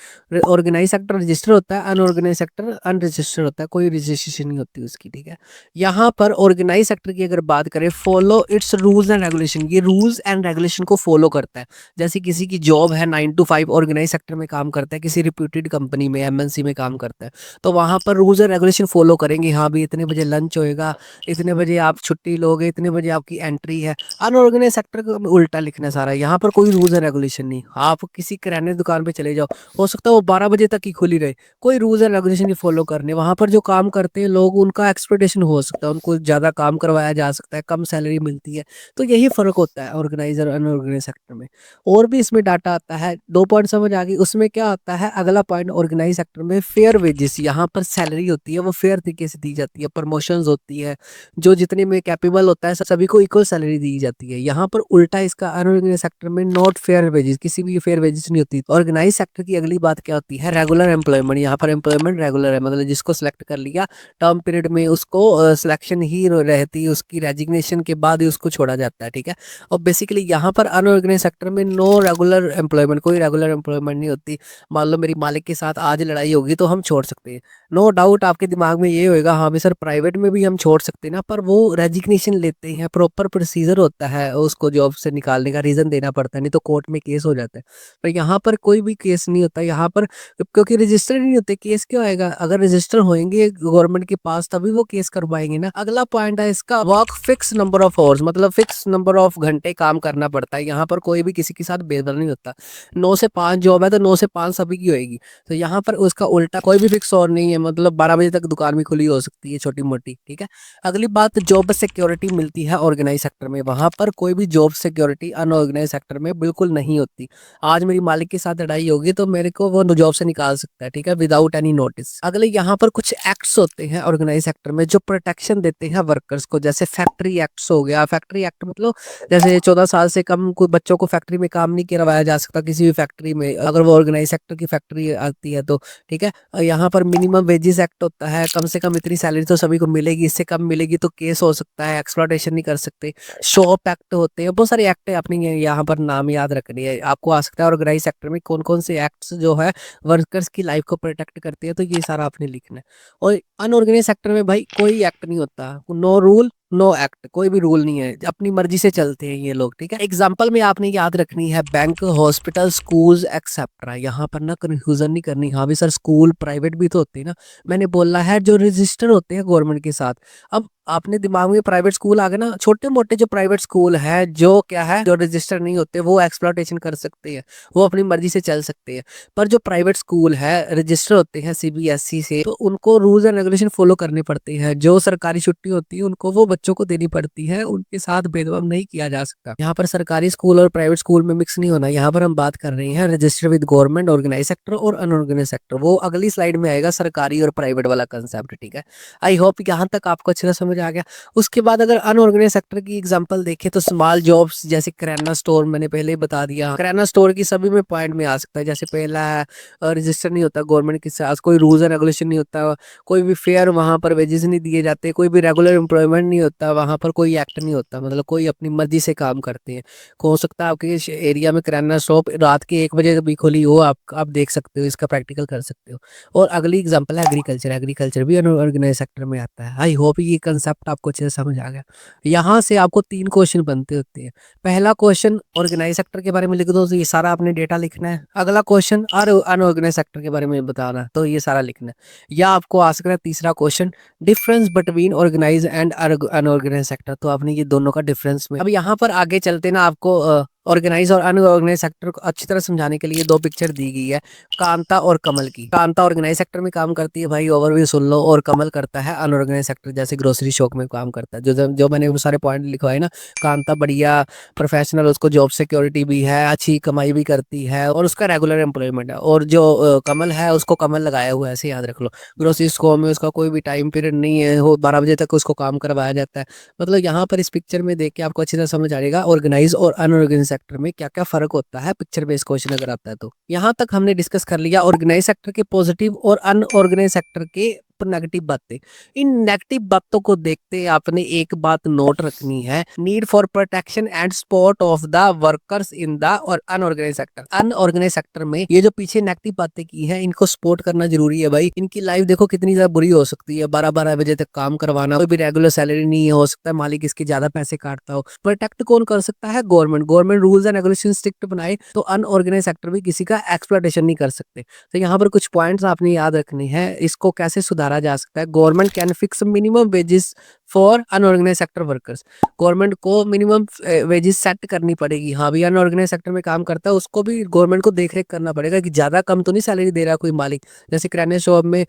ऑर्गेनाइज सेक्टर रजिस्टर होता है, अनऑर्गेनाइज सेक्टर अनरजिस्टर्ड होता है, कोई रजिस्ट्रेशन नहीं होती उसकी, ठीक है। यहाँ पर ऑर्गेनाइज सेक्टर की अगर बात करें, follow it's rules and regulation, ये रूल्स एंड रेगुलेशन को फॉलो करता है। जैसे किसी की जॉब है 9 to 5, ऑर्गेनाइज सेक्टर में काम करता है, किसी रिप्यूटेड कंपनी में एमएनसी में काम करता है, तो वहां पर रूल्स एंड रेगुलेशन फॉलो करेंगे। हाँ भी इतने बजे लंच होएगा, इतने बजे आप छुट्टी लोगे, इतने बजे आपकी एंट्री है। अनऑर्गेनाइज सेक्टर को उल्टा लिखना सारा, यहाँ पर कोई रूल्स एंड रेगुलेशन नहीं। आप किसी किराने दुकान पे चले जाओ, हो सकता है वो 12 बजे तक ही खुली रहे, कोई रूल्स एंड रेगुलेशन नहीं फॉलो करने। वहां पर जो काम करते हैं लोग, उनका एक्सपेक्टेशन हो सकता है, उनको ज्यादा काम करवाया जा सकता है, कम सैलरी मिलती है। तो यही फर्क होता है ऑर्गेनाइज और अनऑर्गेनाइज सेक्टर में। और भी इसमें डाटा आता है, 2 पॉइंट समझ आ गई। उसमें क्या आता है, अगला पॉइंट ऑर्गेनाइज सेक्टर में फेयर वेजेस, यहाँ पर सैलरी होती है वो फेयर तरीके से दी जाती है, प्रमोशंस होती है, जो जितने में कैपेबल होता है सभी को इक्वल सैलरी दी जाती है। यहाँ पर उल्टा इसका अनऑर्गेनाइज सेक्टर में नॉट फेयर वेजेस, किसी भी फेयर वेजेस नहीं होती। ऑर्गेनाइज सेक्टर की अगली बात क्या होती है, रेगुलर एम्प्लॉयमेंट। यहाँ पर एम्प्लॉयमेंट रेगुलर है, मतलब जिसको सिलेक्ट कर लिया टर्म पीरियड में उसको सिलेक्शन ही रहती है, उसकी रेजिग्नेशन के बाद ही उसको छोड़ा जाता है, ठीक है। और बेसिकली यहाँ पर अनऑर्गेनाइज सेक्टर में नो रेगुलर एम्प्लॉयमेंट, कोई रेगुलर एम्प्लॉयमेंट नहीं होती। मान लो मेरी मालिक के साथ आज लड़ाई होगी तो हम छोड़ सकते हैं। नो डाउट आपके दिमाग में ये होएगा, हाँ भी सर प्राइवेट में भी हम छोड़ सकते हैं ना, पर वो रेजिग्नेशन लेते हैं, प्रॉपर प्रोसीजर होता है, उसको जॉब से निकालने का रीजन देना पड़ता है, नहीं तो कोर्ट में केस हो जाता है। पर यहाँ पर कोई भी केस नहीं होता यहाँ पर, क्योंकि रजिस्टर नहीं होते, केस क्यों आएगा। अगर रजिस्टर होंगे गवर्नमेंट के पास तभी वो केस करवाएंगे ना। अगला पॉइंट है इसका, work fix number of hours, मतलब फिक्स नंबर ऑफ घंटे काम करना पड़ता है। यहाँ पर कोई भी किसी के साथ भेदभाव नहीं होता। 9 से 5 जॉब है तो 9 से 5 सभी की होएगी। तो यहाँ पर उसका उल्टा कोई भी फिक्स और नहीं है, मतलब 12 बजे तक दुकान भी खुली हो सकती है छोटी मोटी, ठीक है। अगली बात, जॉब सिक्योरिटी मिलती है ऑर्गेनाइज सेक्टर में, वहां पर कोई भी जॉब सिक्योरिटी अनऑर्गेनाइज सेक्टर में बिल्कुल नहीं होती। आज मेरी मालिक के साथ लड़ाई होगी तो मेरे को वो जॉब से निकाल सकता है, ठीक है, विदाउट एनी नोटिस। अगले यहाँ पर कुछ एक्ट्स होते हैं ऑर्गेनाइज सेक्टर में जो प्रोटेक्शन देते हैं वर्कर्स को, जैसे फैक्ट्री एक्ट्स हो गया। फैक्ट्री एक्ट मतलब जैसे 14 साल से कम कोई बच्चों को फैक्ट्री में काम नहीं करवाया जा सकता किसी भी फैक्ट्री में, अगर वो ऑर्गेनाइज सेक्टर की फैक्ट्री आती है तो, ठीक है। यहाँ पर मिनिमम वेजेस एक्ट होता है, कम से कम इतनी सैलरी तो सभी को मिलेगी, इससे कम मिलेगी तो केस हो सकता है, एक्सप्लॉयटेशन नहीं कर सकते। शॉप एक्ट होते हैं, बहुत सारे एक्ट है, अपनी यहाँ पर नाम याद रखनी है आपको, आ सकता है ऑर्गेनाइज सेक्टर में कौन कौन से एक्ट्स जो है वर्कर्स की लाइफ को प्रोटेक्ट करते हैं, तो ये सारा आपने लिखना है। और अनऑर्गेनाइज सेक्टर में भाई कोई एक्ट नहीं होता, नो रूल नो एक्ट, कोई भी रूल नहीं है, अपनी मर्जी से चलते हैं ये लोग, ठीक है। एग्जाम्पल में आपने याद रखनी है बैंक, हॉस्पिटल, स्कूल्स एक्सेट्रा। यहाँ पर ना कंफ्यूजन नहीं करनी, हाँ भी सर स्कूल प्राइवेट भी तो होते हैं ना, मैंने बोला है जो रजिस्टर होते हैं गवर्नमेंट के साथ। अब आपने दिमाग में प्राइवेट स्कूल आ गए ना, छोटे मोटे जो प्राइवेट स्कूल है जो क्या है, जो रजिस्टर नहीं होते वो एक्सप्लॉयटेशन कर सकते हैं, वो अपनी मर्जी से चल सकते हैं। पर जो प्राइवेट स्कूल है रजिस्टर होते हैं सीबीएसई से, तो उनको रूल्स एंड रेगुलेशन फॉलो करने पड़ते हैं। जो सरकारी छुट्टी होती है उनको वो बच्चों को देनी पड़ती है, उनके साथ भेदभाव नहीं किया जा सकता। यहाँ पर सरकारी स्कूल और प्राइवेट स्कूल में मिक्स नहीं होना। यहाँ पर हम बात कर रहे हैं register with government, organise sector और अनऑर्गेनाइज सेक्टर, वो अगली स्लाइड में आएगा सरकारी और प्राइवेट वाला कंसेप्ट, ठीक है। आई होप यहाँ तक आपको अच्छे से समझ समझ आ गया। उसके बाद अगर अनऑर्गेनाइज सेक्टर की एग्जांपल देखें तो स्मॉल जॉब्स जैसे किराना स्टोर, मैंने पहले ही बता दिया। किराना स्टोर की सभी में पॉइंट में आ सकता है। जैसे पहला है रजिस्टर नहीं होता गवर्नमेंट के साथ, कोई रूल्स एंड रेगुलेशन नहीं होता, कोई भी फेयर वहाँ पर वेजेस नहीं दिए जाते, कोई भी रेगुलर एम्प्लॉयमेंट नहीं होता, वहाँ पर कोई एक्ट नहीं होता, मतलब कोई अपनी मर्जी से काम करते हैं। हो सकता है आपके एरिया में किराना शॉप रात के 1 बजे भी खुली हो, आप देख सकते हो, इसका प्रैक्टिकल कर सकते हो। और अगली एग्जांपल है एग्रीकल्चर। एग्रीकल्चर भी अनऑर्गेनाइज सेक्टर में आता है। आई होप ये कंसेप्ट आपको अच्छे से समझ आ गया। यहाँ से आपको 3 क्वेश्चन बनते होते हैं। पहला क्वेश्चन ऑर्गेनाइज सेक्टर के बारे में लिख दो, तो ये सारा आपने डेटा लिखना है। अगला क्वेश्चन अनऑर्गेनाइज सेक्टर के बारे में बताना है, तो ये सारा लिखना है। या आपको आ सकता है तीसरा question, difference between organise and unorganise sector, तो आपने ये दोनों का डिफरेंस में। अब यहाँ पर आगे चलते ना आपको ऑर्गेनाइज और अनऑर्गेनाइज सेक्टर को अच्छी तरह समझाने के लिए 2 पिक्चर दी गई है कांता और कमल की। कांता ऑर्गेनाइज सेक्टर में काम करती है भाई, ओवरव्यू सुन लो, और कमल करता है अनऑर्गेनाइज सेक्टर जैसे ग्रोसरी शॉप में काम करता है। जो मैंने वो सारे पॉइंट लिखवाए ना, कांता बढ़िया प्रोफेशनल, उसको जॉब सिक्योरिटी भी है, अच्छी कमाई भी करती है, और उसका रेगुलर एम्प्लॉयमेंट है। और जो कमल है उसको कमल लगाया हुआ है, ऐसे याद रख लो। ग्रोसरी स्टोर में उसका कोई भी टाइम पीरियड नहीं है, वो 12 बजे तक उसको काम करवाया जाता है। मतलब यहाँ पर इस पिक्चर में देख के आपको अच्छी तरह समझ आ जाएगा ऑर्गेनाइज और अनऑर्गेनाइज सेक्टर में क्या क्या फर्क होता है, पिक्चर बेस्ड क्वेश्चन अगर आता है तो। यहाँ तक हमने डिस्कस कर लिया ऑर्गेनाइज सेक्टर के पॉजिटिव और अनऑर्गेनाइज सेक्टर के नेगेटिव बातें। इन नेगेटिव बातों को देखते आपने एक बात नोट रखनी है, need for protection and support of the workers in the और अनऑर्गेनाइज सेक्टर। अनऑर्गेनाइज सेक्टर में ये जो पीछे नेगेटिव बातें की है, इनको सपोर्ट करना जरूरी है भाई। इनकी लाइफ देखो कितनी ज्यादा बुरी हो सकती है, 12-12 बजे तक काम करवाना, कोई भी रेगुलर सैलरी नहीं हो सकता है, मालिक इसके ज्यादा पैसे काटता हो। प्रोटेक्ट कौन कर सकता है? Government. Government rules and regulation strict बनाए तो अनऑर्गेनाइज सेक्टर भी किसी का एक्सप्लॉयटेशन नहीं कर सकते। तो यहाँ पर कुछ पॉइंट्स आपने याद रखने हैं, इसको कैसे सुधारा जा सकता है। Government can fix minimum wages for unorganise sector workers. Government को मिनिमम वेजेस सेट करनी पड़ेगी। हाँ भी अनऑर्गेनाइज सेक्टर में काम करता है, उसको भी गवर्नमेंट को देख रेख करना पड़ेगा कि ज्यादा कम तो नहीं सैलरी दे रहा कोई मालिक। जैसे किराने शॉप में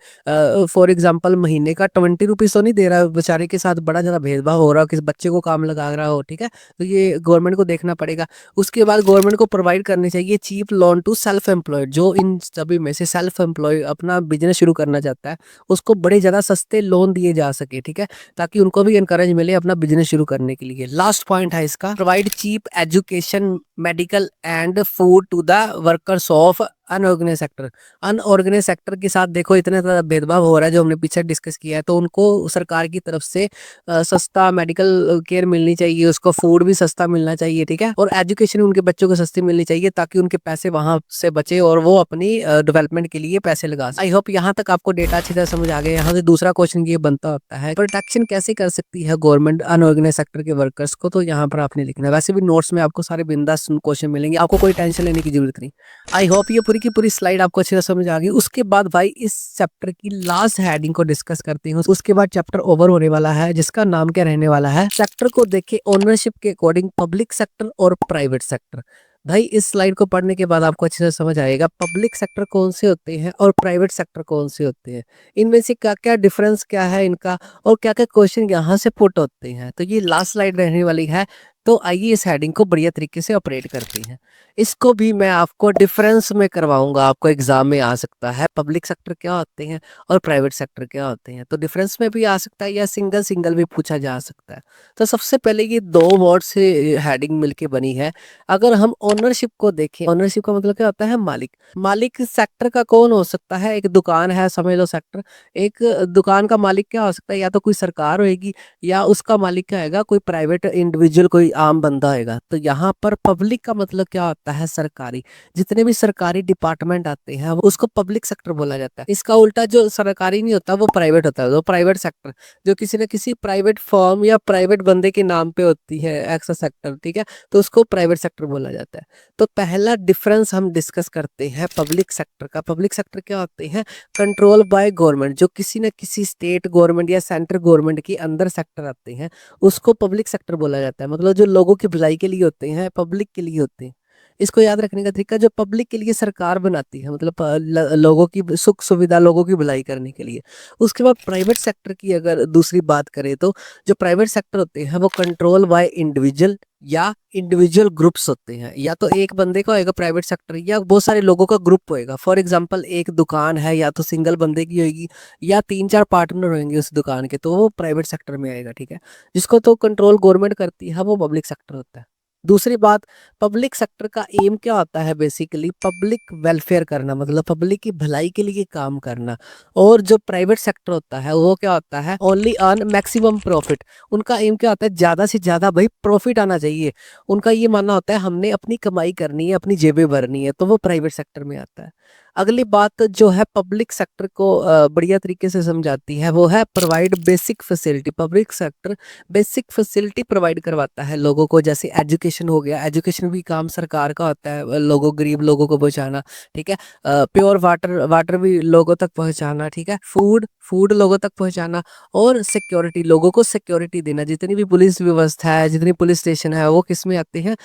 फॉर एग्जाम्पल महीने का 20 रुपीज तो नहीं दे रहा, बेचारे के साथ बड़ा ज्यादा भेदभाव हो रहा हो, किस बच्चे को काम लगा रहा हो, ठीक है। तो ये गवर्नमेंट को देखना पड़ेगा। उसके बाद गवर्नमेंट को प्रोवाइड करनी चाहिए cheap loan to self employed. जो इन सभी में से सेल्फ एम्प्लॉय अपना बिजनेस शुरू करना चाहता है, उसको बड़े ज्यादा सस्ते लोन दिए जा सके, ठीक है, ताकि उनको भी इनकरेज मिले अपना बिजनेस शुरू करने के लिए। लास्ट पॉइंट है इसका, provide cheap education, medical and food to the workers of unorganise sector. Unorganise sector के साथ देखो इतना ज्यादा भेदभाव हो रहा है जो हमने पीछे डिस्कस किया है, तो उनको सरकार की तरफ से सस्ता मेडिकल केयर मिलनी चाहिए, उसको फूड भी सस्ता मिलना चाहिए, ठीक है, और एजुकेशन उनके बच्चों को सस्ती मिलनी चाहिए, ताकि उनके पैसे वहां से बचे और वो अपनी डेवलपमेंट के लिए पैसे लगा सके। आई होप यहाँ तक आपको डेटा अच्छी तरह समझ आ गया। यहाँ से दूसरा क्वेश्चन ये बनता होता है, प्रोटेक्शन कैसे कर सकती है गवर्नमेंट अनऑर्गेनाइज सेक्टर के वर्कर्स को, तो यहाँ पर आपने लिखना है। वैसे भी नोट्स में आपको सारे बिंदास क्वेश्चन मिलेंगे, आपको कोई टेंशन लेने की जरूरत नहीं। आई होप ये पूरी की पूरी स्लाइड आपको अच्छे से समझ आ गई। उसके बाद भाई इस चैप्टर की लास्ट हेडिंग को डिस्कस करते हैं। उसके बाद चैप्टर ओवर होने वाला है, जिसका नाम क्या रहने वाला है, सेक्टर को देखे ओनरशिप के अकॉर्डिंग पब्लिक सेक्टर और प्राइवेट सेक्टर। भाई इस स्लाइड को पढ़ने के बाद आपको अच्छे से समझ आएगा पब्लिक सेक्टर कौन से होते हैं और प्राइवेट सेक्टर कौन से होते हैं, इनमें से क्या क्या डिफरेंस क्या है इनका, और क्या क्या क्वेश्चन यहाँ से पुट होते हैं। तो ये लास्ट स्लाइड रहने वाली है। तो आइए इस हेडिंग को बढ़िया तरीके से ऑपरेट करते हैं। इसको भी मैं आपको डिफरेंस में करवाऊंगा, आपको एग्जाम में आ सकता है पब्लिक सेक्टर क्या होते हैं और प्राइवेट सेक्टर क्या होते हैं। तो डिफरेंस में भी आ सकता है या सिंगल सिंगल भी पूछा जा सकता है। तो सबसे पहले ये 2 वर्ड से हेडिंग मिलके बनी है। अगर हम ओनरशिप को देखें, ओनरशिप का मतलब क्या होता है? मालिक। मालिक सेक्टर का कौन हो सकता है? एक दुकान है, समझ लो सेक्टर। एक दुकान का मालिक क्या हो सकता है? या तो कोई सरकार होगी, या उसका मालिक क्या होगा? कोई प्राइवेट इंडिविजुअल, कोई आम बंदा होगा। तो यहाँ पर पब्लिक का मतलब क्या होता है? सरकारी। जितने भी सरकारी डिपार्टमेंट आते हैं उसको पब्लिक सेक्टर बोला जाता है। इसका उल्टा जो सरकारी नहीं होता वो प्राइवेट होता है, वो प्राइवेट सेक्टर, जो किसी न किसी प्राइवेट फर्म या प्राइवेट बंदे के नाम पे होती है एक्स सेक्टर, ठीक है, तो उसको प्राइवेट सेक्टर बोला जाता है। तो पहला डिफरेंस हम डिस्कस करते हैं पब्लिक सेक्टर का। पब्लिक सेक्टर क्या होते हैं? कंट्रोल बाय गवर्नमेंट, जो किसी न किसी स्टेट गवर्नमेंट या सेंट्रल गवर्नमेंट के अंदर सेक्टर आते हैं, उसको पब्लिक सेक्टर बोला जाता है। मतलब जो लोगों की भलाई के लिए होते हैं, पब्लिक के लिए होते हैं। इसको याद रखने का तरीका, जो पब्लिक के लिए सरकार बनाती है, मतलब लोगों की सुख सुविधा, लोगों की भलाई करने के लिए। उसके बाद प्राइवेट सेक्टर की अगर दूसरी बात करें तो जो प्राइवेट सेक्टर होते हैं वो कंट्रोल बाय इंडिविजुअल या इंडिविजुअल ग्रुप्स होते हैं। या तो एक बंदे का होएगा प्राइवेट सेक्टर, या बहुत सारे लोगों का ग्रुप होएगा। फॉर एग्जांपल एक दुकान है, या तो सिंगल बंदे की होगी या तीन चार पार्टनर होंगे उस दुकान के, तो वो प्राइवेट सेक्टर में आएगा। ठीक है, जिसको तो कंट्रोल गवर्नमेंट करती है वो पब्लिक सेक्टर होता है। दूसरी बात, पब्लिक सेक्टर का एम क्या होता है, बेसिकली पब्लिक वेलफेयर करना, मतलब पब्लिक की भलाई के लिए काम करना। और जो प्राइवेट सेक्टर होता है वो क्या होता है, ओनली अर्न मैक्सिमम प्रॉफिट। उनका एम क्या होता है, ज्यादा से ज्यादा भाई प्रॉफिट आना चाहिए। उनका ये मानना होता है हमने अपनी कमाई करनी है, अपनी जेबें भरनी है, तो वो प्राइवेट सेक्टर में आता है। अगली बात जो है पब्लिक सेक्टर को बढ़िया तरीके से समझाती है, वो है provide basic facility. Public sector basic facility provide करवाता है लोगों को, जैसे एजुकेशन हो गया, एजुकेशन भी काम सरकार का होता है, लोगों गरीब लोगों को पहुंचाना। ठीक है, प्योर वाटर, वाटर भी लोगों तक पहुंचाना। ठीक है, फूड, फूड लोगों तक पहुंचाना। और सिक्योरिटी, लोगों को सिक्योरिटी देना। जितनी भी पुलिस व्यवस्था है, जितनी पुलिस स्टेशन है, वो किस में आते हैं,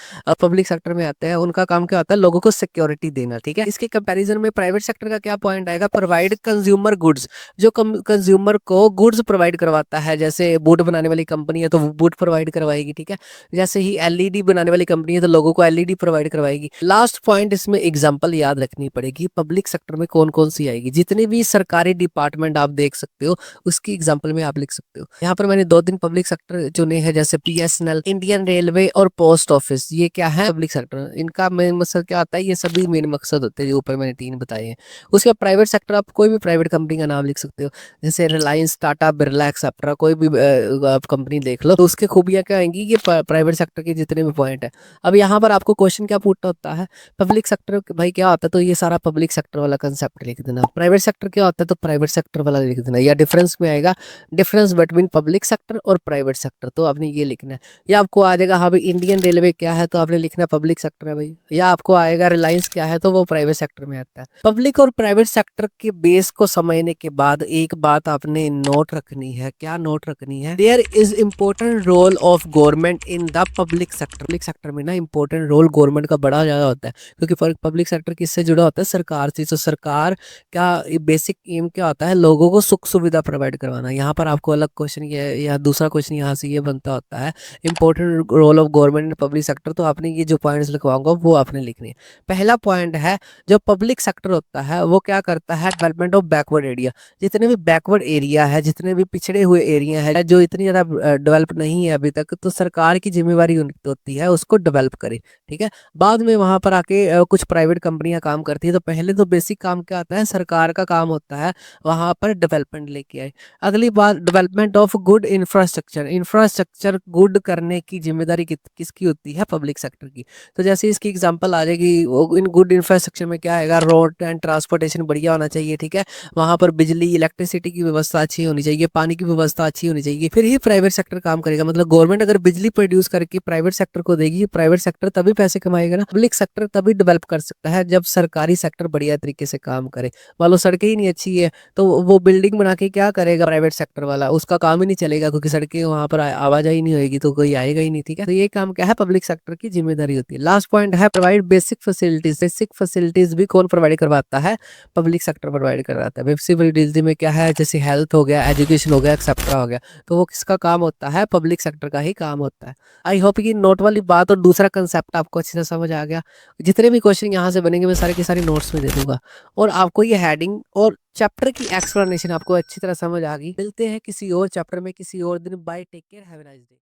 पब्लिक सेक्टर में आते हैं। उनका काम क्या होता है, लोगों को सिक्योरिटी देना। ठीक है, इसके कंपैरिजन में प्राइवेट सेक्टर का क्या पॉइंट आएगा, प्रोवाइड कंज्यूमर गुड्स। जो कंज्यूमर को गुड्स प्रोवाइड करवाता है, जैसे बूट बनाने वाली कंपनी है तो वो बूट प्रोवाइड करवाएगी। ठीक है, जैसे ही एलईडी बनाने वाली कंपनी है तो लोगों को एलईडी प्रोवाइड करवाएगी। लास्ट पॉइंट इसमें एग्जांपल याद रखनी पड़ेगी, पब्लिक सेक्टर में कौन कौन सी आएगी। जितनी भी सरकारी डिपार्टमेंट आप देख सकते हो उसकी एग्जांपल में आप लिख सकते हो। यहाँ पर मैंने 2 दिन पब्लिक सेक्टर चुने हैं, जैसे बीएसएनएल, इंडियन रेलवे और पोस्ट ऑफिस। ये क्या है, पब्लिक सेक्टर। इनका मेन मकसद क्या आता है, ये सभी मेन मकसद होते हैं जो ऊपर मैंने 3 बताए हैं। उसके बाद प्राइवेट सेक्टर, आप कोई भी प्राइवेट कंपनी का नाम लिख सकते हो, जैसे रिलायंस, टाटा, बिरला एक्सेट्रा, कोई भी आप कंपनी देख लो, तो उसके खूबियां क्या आएंगी, ये प्राइवेट सेक्टर के जितने भी पॉइंट है। अब यहाँ पर आपको क्वेश्चन क्या पूछना होता है, पब्लिक सेक्टर भाई क्या होता है, तो ये सारा पब्लिक सेक्टर वाला कंसेप्ट लिख देना। प्राइवेट सेक्टर क्या होता है, तो प्राइवेट सेक्टर वाला लिख देना। या डिफरेंस में आएगा, डिफरेंस बिटवीन पब्लिक सेक्टर और प्राइवेट सेक्टर, तो आपने ये लिखना है। या आपको आ जाएगा, हाँ भाई इंडियन रेलवे क्या है, तो आपने लिखना पब्लिक सेक्टर है भाई। या आपको आएगा रिलायंस क्या है, तो वो प्राइवेट सेक्टर में आता है। पब्लिक और प्राइवेट सेक्टर के बेस को समझने के बाद एक बात आपने नोट रखनी है। क्या नोट रखनी है, there is important role of government in the public sector. Public sector में ना इंपॉर्टेंट रोल गवर्नमेंट का बड़ा ज्यादा होता है, क्योंकि पब्लिक सेक्टर किससे जुड़ा होता है, सरकार से। तो सरकार का बेसिक एम क्या होता है, लोगों को सुख सुविधा प्रोवाइड करवाना। यहाँ पर आपको अलग क्वेश्चन ये, या दूसरा क्वेश्चन यहाँ से ये बनता होता है, important role of government in public sector. तो आपने ये जो पॉइंट्स लिखवाऊंगा वो आपने लिखने हैं। पहला पॉइंट है, जो पब्लिक सेक्टर होता है वो क्या करता है, डेवलपमेंट ऑफ बैकवर्ड एरिया। जितने भी बैकवर्ड एरिया है, जितने भी पिछड़े हुए एरिया है, जो इतनी ज़्यादा डेवलप नहीं है अभी तक, तो सरकार की जिम्मेवारी होती है उसको डेवलप करे। ठीक है, बाद में वहां पर आके कुछ प्राइवेट कंपनियां काम करती है, तो पहले तो बेसिक काम क्या आता है, सरकार का काम होता है वहां पर डेवलपमेंट लेके आए। अगली बात, development of good infrastructure. Infrastructure good करने की जिम्मेदारी किसकी होती है, पब्लिक सेक्टर की। तो जैसे इसकी एग्जांपल आ जाएगी, इन गुड इंफ्रास्ट्रक्चर में क्या आएगा, रोड एंड ट्रांसपोर्टेशन बढ़िया होना चाहिए। ठीक है, वहां पर बिजली, इलेक्ट्रिसिटी की व्यवस्था अच्छी होनी चाहिए, पानी की व्यवस्था अच्छी होनी चाहिए, फिर ही प्राइवेट सेक्टर काम करेगा। मतलब गवर्नमेंट अगर बिजली प्रोड्यूस करके प्राइवेट सेक्टर को देगी, प्राइवेट सेक्टर तभी पैसे कमाएगा ना। पब्लिक सेक्टर तभी डेवलप कर सकता है जब सरकारी सेक्टर बढ़िया तरीके से काम करे। मान लो सड़कें ही नहीं अच्छी है, तो वो बिल्डिंग बना के क्या करेगा प्राइवेट सेक्टर वाला, उसका काम ही नहीं चलेगा, क्योंकि सड़कें वहां पर आवाजाही नहीं होगी तो कोई आएगा ही नहीं। ठीक है, तो ये काम क्या है, पब्लिक सेक्टर की जिम्मेदारी होती है। लास्ट पॉइंट है, provide basic facilities. Basic facilities भी कौन प्रोवाइड करवाता है, पब्लिक सेक्टर प्रोवाइड करवाता है। बेसिक फैसिलिटीज में क्या है, जैसे हेल्थ हो गया, एजुकेशन हो गया, एक्सेट्रा हो गया, तो वो किसका काम होता है, पब्लिक सेक्टर का ही काम होता है। आई होप कि नोट वाली बात और दूसरा कंसेप्ट आपको अच्छे से समझ आ गया। जितने भी क्वेश्चन यहाँ से बनेंगे मैं सारे के सारे नोट्स में दे दूंगा, और आपको ये हेडिंग और चैप्टर की एक्सप्लेनेशन आपको अच्छी तरह समझ आ गई। मिलते हैं किसी और चैप्टर में किसी और दिन। Bye, take care, have a nice day.